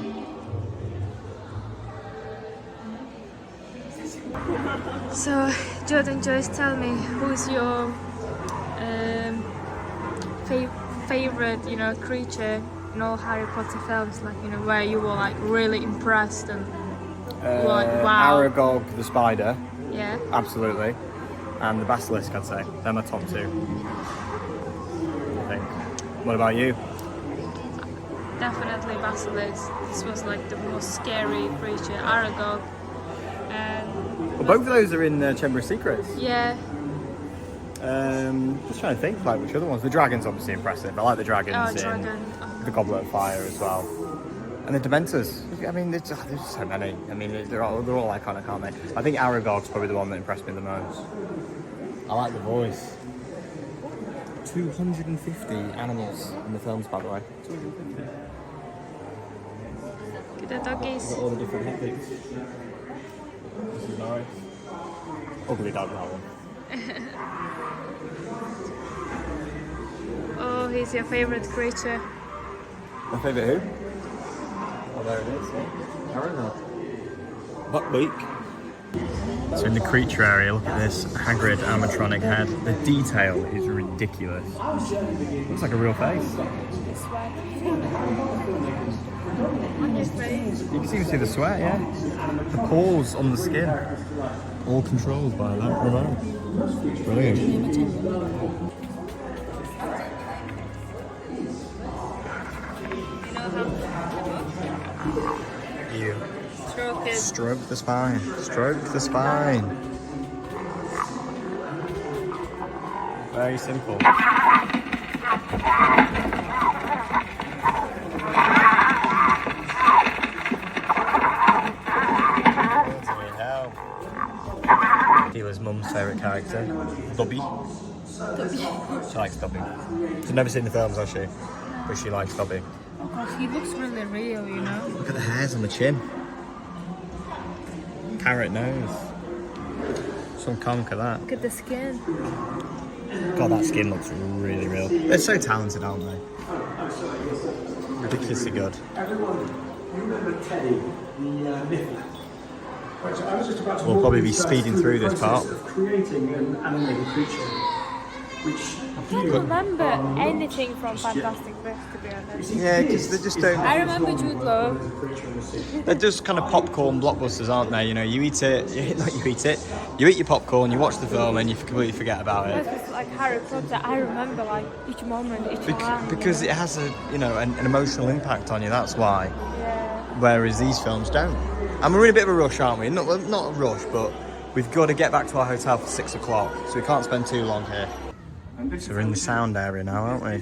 So, Jordan, Joyce, tell me, who's your favorite, creature in all Harry Potter films? Like, where you were like really impressed and like, wow. Aragog the spider. Yeah. Absolutely. And the basilisk, I'd say. They're my top two. I think. What about you? Definitely basilisk. This was like the most scary creature. Aragog. And Well, both of those are in Chamber of Secrets. yeah. Just trying to think like which other ones. The dragon's obviously impressive. I like the dragons Oh, in dragon. the Goblet of Fire as well. And the Dementors. I mean, there's so many. I mean, they're all iconic, aren't they? I think Aragog's probably the one that impressed me the most. I like the voice. 250 animals in the films, by the way. 250. The doggies. Got all the different ethics. This is nice. Ugly dog, that one. Oh, he's your favorite creature. My favourite who? Oh, there it is. Yeah. Aragog. Buckbeak. So in the creature area, look at this Hagrid animatronic head. The detail is ridiculous. Looks like a real face. On your face. You can even see the sweat, yeah. The pores on the skin. All controlled by that remote. Brilliant. You. Stroke it. Stroke the spine. Stroke the spine. Very simple. Dealer's mum's favourite character, Dobby. She likes Dobby. She's never seen the films, has she? But she likes Dobby. Oh gosh, he looks really real, you know? Look at the hairs on the chin. Carrot nose. Some conquer that. Look at the skin. God, that skin looks really real. They're so talented, aren't they? Ridiculously good. Everyone, you remember Teddy, the Mifflin? Right, so I was just about to We'll walk probably you be guys speeding through this process part. of creating an animated creature, which I can't remember anything from Fantastic Beasts, to be honest. Yeah, because they just don't. I remember Jude Law. They're just kind of popcorn blockbusters, aren't they? You know, you eat it, you eat your popcorn, you watch the film, and you completely forget about it. It's like Harry Potter. I remember like each moment, each line. Because it has an emotional impact on you. That's why. Yeah. Whereas these films don't. And we're in a bit of a rush, aren't we? Not a rush, but we've got to get back to our hotel for 6 o'clock, so we can't spend too long here. So we're in the sound area now, aren't we?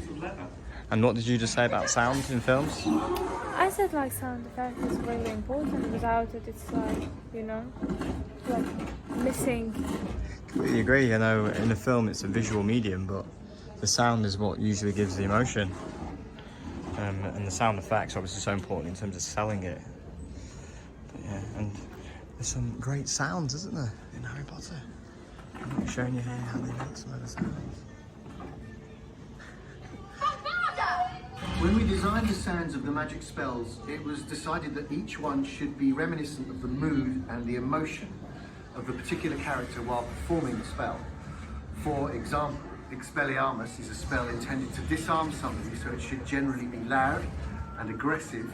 And what did you just say about sound in films? I said like sound effect is really important. Without it, it's like, you know, like missing. Completely agree. You know, in a film it's a visual medium, but the sound is what usually gives the emotion. And the sound effects are obviously so important in terms of selling it. But yeah, and there's some great sounds, isn't there, in Harry Potter? I'm showing you here how they make some of the sounds. When we designed the sounds of the magic spells, it was decided that each one should be reminiscent of the mood and the emotion of the particular character while performing the spell. For example, Expelliarmus is a spell intended to disarm somebody, so it should generally be loud and aggressive.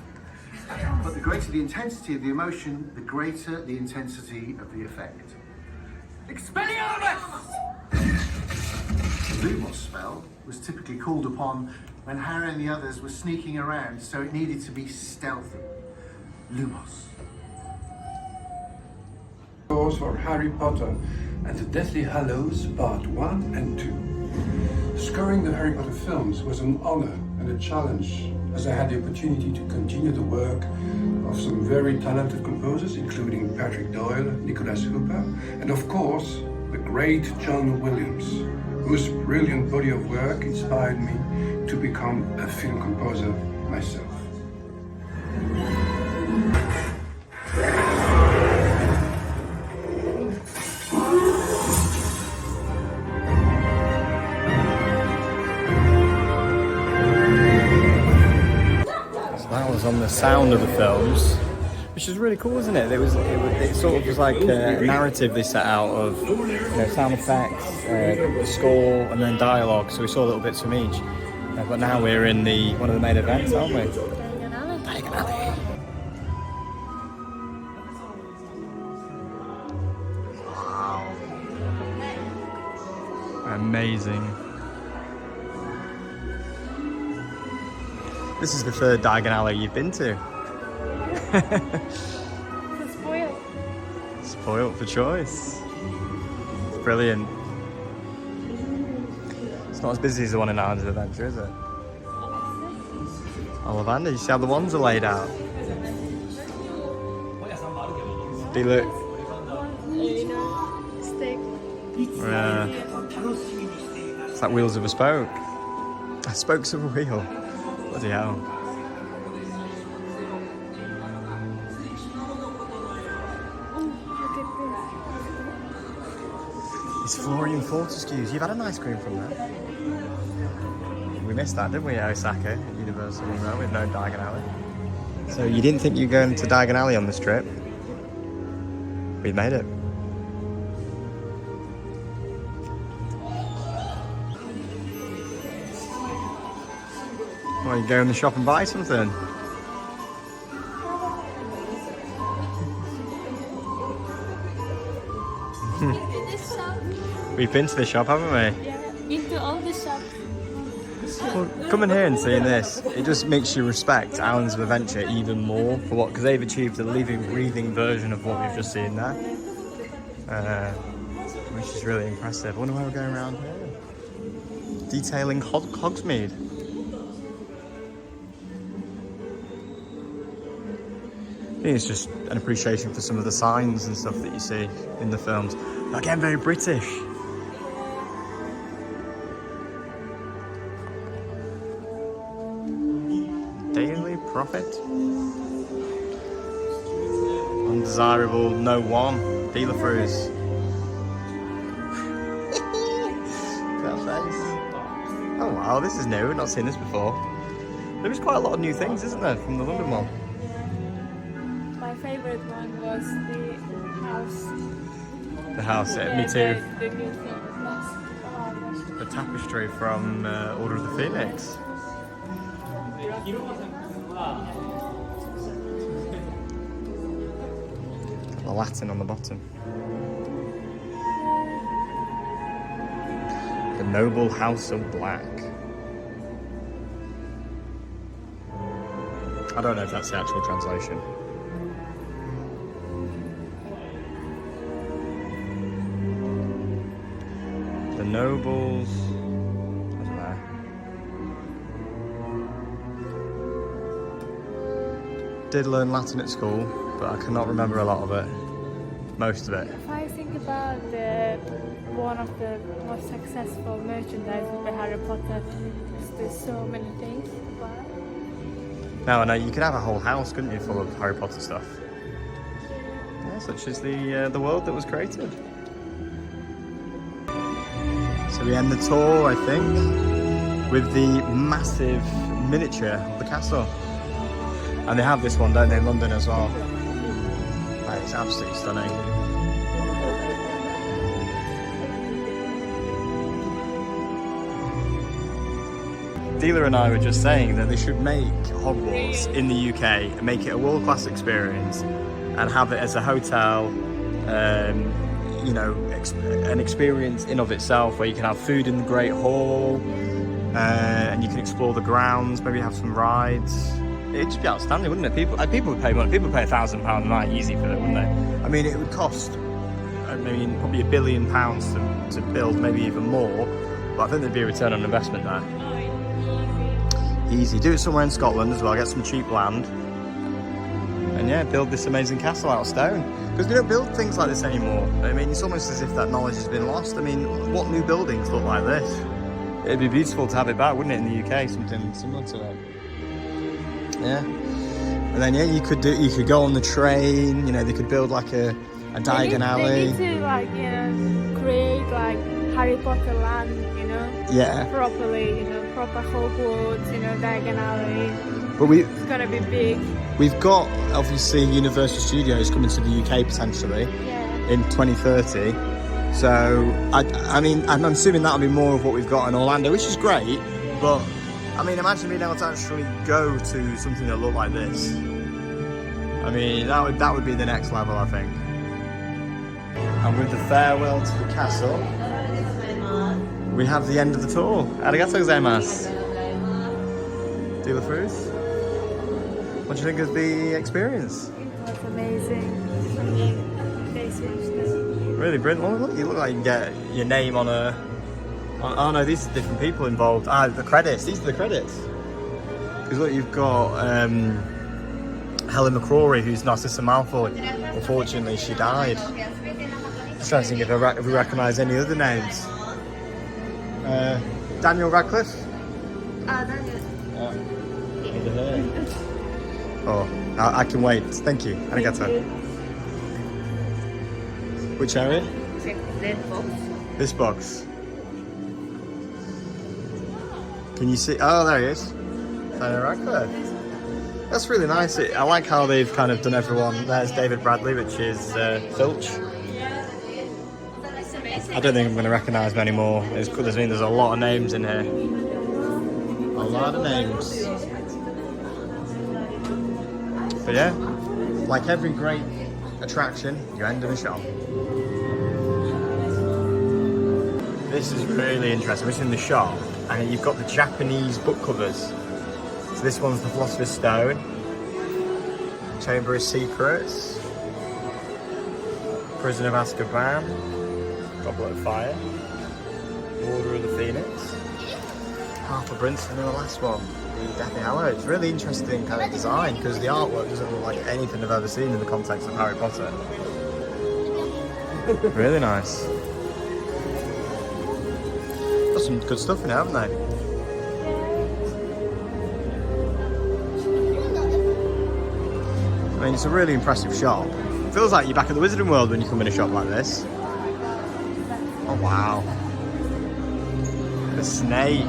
But the greater the intensity of the emotion, the greater the intensity of the effect. Expelliarmus! The Lumos spell was typically called upon when Harry and the others were sneaking around, so it needed to be stealthy. Lumos. Doors for Harry Potter and the Deathly Hallows Part 1 and 2. Scoring the Harry Potter films was an honor and a challenge, as I had the opportunity to continue the work of some very talented composers, including Patrick Doyle, Nicholas Hooper, and of course, the great John Williams, whose brilliant body of work inspired me to become a film composer myself. That was on the sound of the films, which is really cool, isn't it? It sort of was like a narrative they set out of, you know, sound effects, the score, and then dialogue. So we saw little bits from each. But now we're in one of the main events, aren't we? Diagon Alley. Wow. Amazing. This is the third Diagon Alley you've been to. It's spoiled. Spoiled for choice. It's brilliant. It's not as busy as the one in Islands of Adventure, is it? Ollivander, you see how the wands are laid out? Do you look? Stick. It's like wheels of a spoke. Spokes of a wheel. Bloody hell. Look at It's Florian Fortescue's. You've had an ice cream from there. We missed that, didn't we, at Osaka, at Universal with no Diagon Alley. So you didn't think you were going to Diagon Alley on this trip? We made it. Well, you go in the shop and buy something. This shop. We've been to the shop, haven't we? Yeah, into all the shops. Well, coming here and seeing this, it just makes you respect Islands of Adventure even more for what, because they've achieved a living, breathing version of what we've just seen there, which is really impressive. I wonder why we're going around here. Detailing Hogsmeade. I think it's just an appreciation for some of the signs and stuff that you see in the films. Again, very British. Daily Prophet. Undesirable, no one. Dealer Fruits. That face. Oh wow, this is new. I've not seen this before. There is quite a lot of new things, isn't there, from the London one? My favorite one was the house. The house, yeah, me too. The new thing. The tapestry from Order of the Phoenix. Got the Latin on the bottom. The Noble House of Black. I don't know if that's the actual translation. The nobles. I don't know. Did learn Latin at school, but I cannot remember a lot of it. Most of it. If I think about one of the most successful merchandise with Harry Potter, there's so many things. Now I know you could have a whole house, couldn't you, full of Harry Potter stuff? Yeah, such as the world that was created. So we end the tour, I think, with the massive miniature of the castle. And they have this one, don't they, in London as well. That is absolutely stunning. Dealer and I were just saying that they should make Hogwarts in the UK and make it a world-class experience and have it as a hotel, you know, an experience in of itself where you can have food in the Great Hall and you can explore the grounds, maybe have some rides. It'd just be outstanding, wouldn't it? People would pay money. People would pay £1,000 a night easy for it, wouldn't they? I mean, it would cost, probably £1 billion to build, maybe even more. But I think there'd be a return on investment there. Easy. Do it somewhere in Scotland as well. Get some cheap land, and yeah, build this amazing castle out of stone. Because we don't build things like this anymore. I mean, it's almost as if that knowledge has been lost. I mean, what new buildings look like this? It'd be beautiful to have it back, wouldn't it, in the UK? Something similar to it. Yeah. And then yeah, you could go on the train. You know, they could build like a Diagon Alley. They need to like create like Harry Potter land. Yeah. Properly, proper Hogwarts, Diagon Alley. But it's gonna be big. We've got obviously Universal Studios coming to the UK potentially in 2030. So I mean, I'm assuming that'll be more of what we've got in Orlando, which is great. But I mean, imagine being able to actually go to something that looked like this. I mean, that would be the next level, I think. And with the farewell to the castle, we have the end of the tour. Arigatou gozaimasu. Dealer Fruits. What do you think of the experience? It was amazing. Really brilliant. Well, look, you look like you can get your name on a... Oh no, these are different people involved. The credits. These are the credits. Because look, you've got Helen McCrory, who's Narcissa Malfoy. Unfortunately, she died. Just trying to think if we recognise any other names. Daniel Radcliffe. Daniel. Oh, I can wait. Thank you. Arigato. Which area? That box. This box. Can you see? Oh, there he is. Daniel Radcliffe. That's really nice. I like how they've kind of done everyone. There's David Bradley, which is Filch. I don't think I'm going to recognise many more. There's a lot of names in here. A lot of names. But yeah, like every great attraction, you end in a shop. This is really interesting. It's in the shop, and you've got the Japanese book covers. So this one's The Philosopher's Stone, Chamber of Secrets, Prison of Azkaban, Goblet of Fire, Order of the Phoenix, Half-a-Prince, and then the last one, the Deathly Hallows. It's really interesting kind of design because the artwork doesn't look like anything I've ever seen in the context of Harry Potter. Really nice. Got some good stuff in it, haven't they? I mean, it's a really impressive shop. It feels like you're back at the Wizarding World when you come in a shop like this. Oh wow. The snake.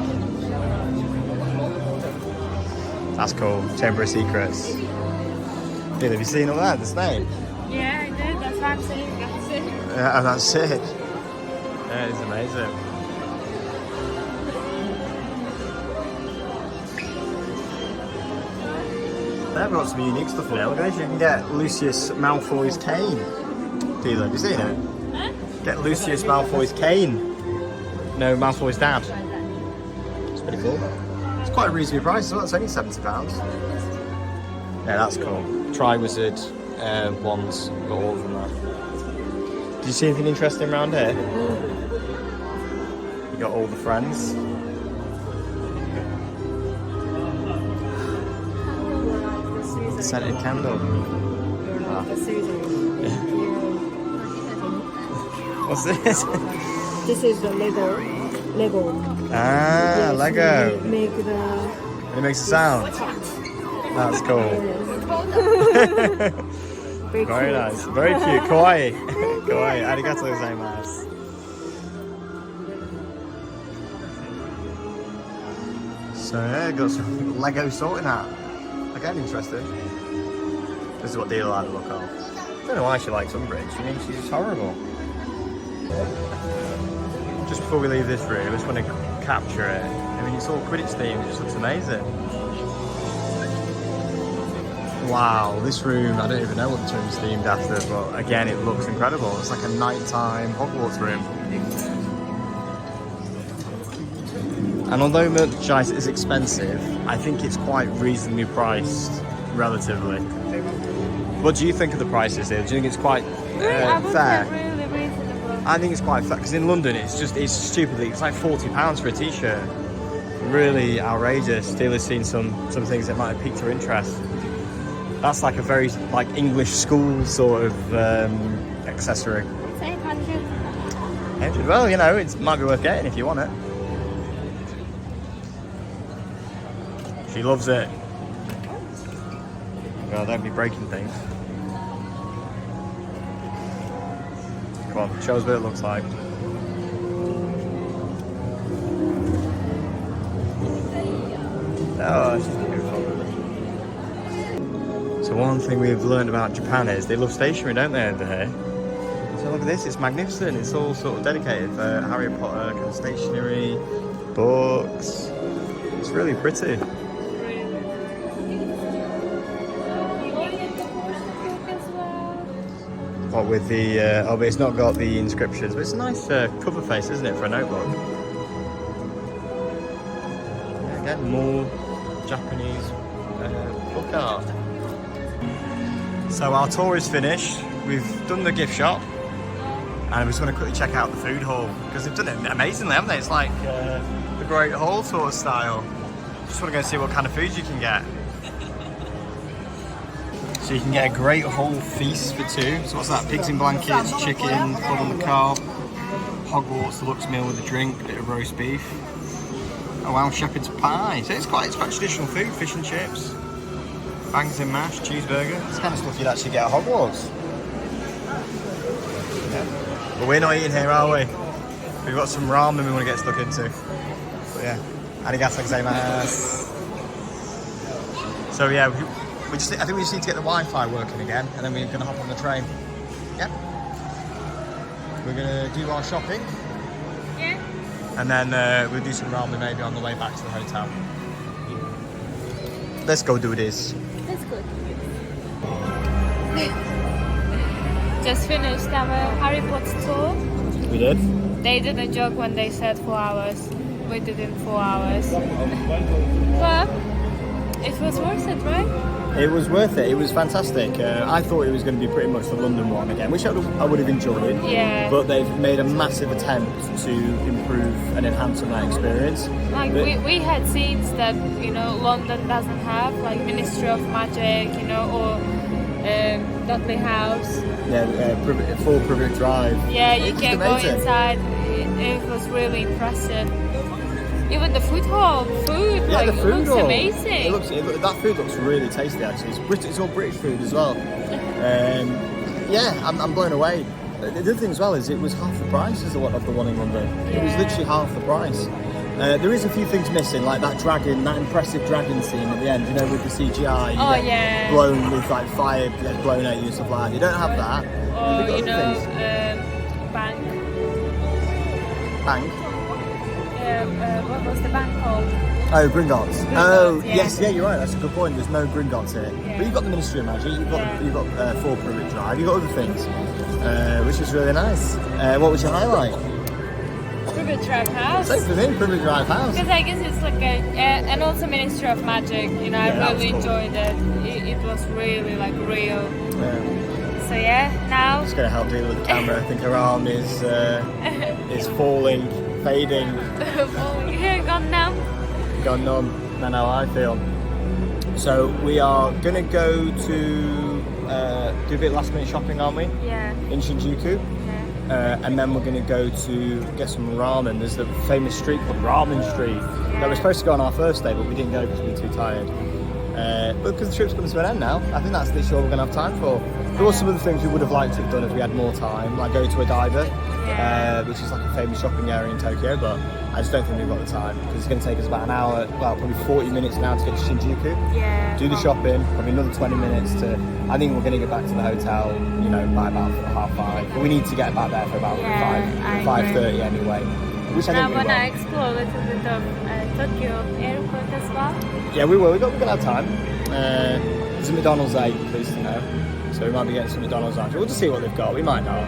That's cool. Chamber of Secrets. Dude, have you seen all that? The snake? Yeah, I did. That's what I'm saying. That's it. Yeah, that's it. Yeah, it's amazing. They've got some unique stuff in there. Look at this, you can get Lucius Malfoy's cane. Dealer, have you seen it? Huh? Get Lucius Malfoy's cane. No, Malfoy's dad. It's pretty cool. It's quite a reasonable price as well, it's only £70. Yeah, that's cool. Triwizard wands, got all of them there. Did you see anything interesting around here? You got all the friends. Scented candle. What's this? This is the Lego. Ah, Yes, Lego. we make the. It makes a sound. That's cool. Very nice. Very cute. Kawaii. Kawaii. Arigatou gozaimasu. So yeah, got some Lego sorting out. Again, interesting. This is what Deal had a look of. I don't know why she likes Umbridge. I mean, she's horrible. Just before we leave this room, I just want to capture it. I mean, it's all Quidditch themed. It just looks amazing. Wow, this room, I don't even know what the room's themed after, but again, it looks incredible. It's like a nighttime Hogwarts room. And although merchandise is expensive, I think it's quite reasonably priced, relatively. What do you think of the prices here? Do you think it's quite fair? Really reasonable. I think it's quite fair, because in London it's stupidly, it's like £40 for a t-shirt. Really outrageous. Dealer's seen some things that might have piqued her interest. That's like a very English school sort of accessory. It's 800. Well, you know, it might be worth getting if you want it. She loves it. Well, don't be breaking things. Come on, show us what it looks like. Oh, she's beautiful. So one thing we've learned about Japan is they love stationery, don't they, over here? So look at this, it's magnificent. It's all sort of dedicated for Harry Potter, kind of stationery, books. It's really pretty. What with the, oh, but it's not got the inscriptions, but it's a nice cover face, isn't it, for a notebook? Yeah, again, more Japanese book art. So our tour is finished. We've done the gift shop, and we're just going to quickly check out the food hall, because they've done it amazingly, haven't they? It's like the Great Hall sort of style. Just want to go see what kind of food you can get. So you can get a Great Hall feast for two. So what's that? Pigs in blankets, chicken, blood on the cob, Hogwarts deluxe meal with a drink, a bit of roast beef. Oh wow, shepherd's pie. So it's quite traditional food, fish and chips, bangs and mash, cheeseburger. It's the kind of stuff you'd actually get at Hogwarts. Yeah. But we're not eating here, are we? We've got some ramen we want to get stuck into. But yeah, arigatou gozaimasu. So yeah, I think we just need to get the Wi-Fi working again, and then we're going to hop on the train. Yep. We're going to do our shopping. Yeah. And then we'll do some ramen maybe on the way back to the hotel. let's go do this. That's good. Just finished our Harry Potter tour. We did. They didn't joke when they said 4 hours. We did in 4 hours. But it was worth it, right? It was worth it. It was fantastic. I thought it was going to be pretty much the London one again, which I would have enjoyed. Yeah. But they've made a massive attempt to improve and enhance on that experience. Like But- we had scenes that, you know, London doesn't have, like Ministry of Magic, you know, or Dudley House. Yeah, full Privet Drive. Yeah, you It was can go amazing. inside. It was really impressive. Even the food hall, Yeah, the food looks hall. amazing. That food looks really tasty. Actually, it's all British food as well. Yeah, I'm blown away. The other thing as well is it was half the price as the one in London. It was Yeah. literally half the price. There is a few things missing, like that impressive dragon scene at the end. You know, with the CGI. You Oh, get yeah. Blown with like fire, gets blown at you and stuff like that. You don't have that. Or, They've got you other know, things. bank. Bank. What was the bank called? Oh, Gringotts. Gringotts, yeah. Yes, yeah, you're right. That's a good point. There's no Gringotts here, Yeah. but you've got the Ministry of Magic. Yeah. You've got Full Privet Drive. You've got other things, which is really nice. What was your highlight? Privet Drive House. Same for me, Privet Drive House. Because I guess it's like and also Ministry of Magic. You know, Yeah, that I was really cool. enjoyed it. It was really like real. Yeah. So yeah, now Just gonna help deal with the camera. I think her arm is falling, fading, gone now. gone numb. That's how I feel. So we are gonna go to do a bit of last minute shopping, aren't we? Yeah. In Shinjuku. Yeah. And then we're going to go to get some ramen. There's the famous street called Ramen Street that we're supposed to go on our first day, but we didn't go because we were too tired. But because the trip's coming to an end now, I think that's literally all we're going to have time for. There were some of the things we would have liked to have done if we had more time, like go to Odaiba, which is like a famous shopping area in Tokyo, but I just don't think we've got the time because it's going to take us about an hour, well, probably 40 minutes now to get to Shinjuku. Yeah. Do the shopping, probably another 20 minutes to. I think we're going to get back to the hotel, you know, by about 5:30. But we need to get back there for about I 5:30 anyway. Which I Now think we wanna will. explore a little bit of Tokyo airport as well. Yeah, we will. We're going to have time. There's a McDonald's there, you're pleased to know. So we might be getting some McDonald's after. We'll just see what they've got. We might not.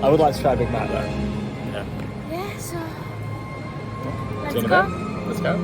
I would like to try a Big Mac though. Yeah. Yeah. So See you let's in a go. bit. Let's go.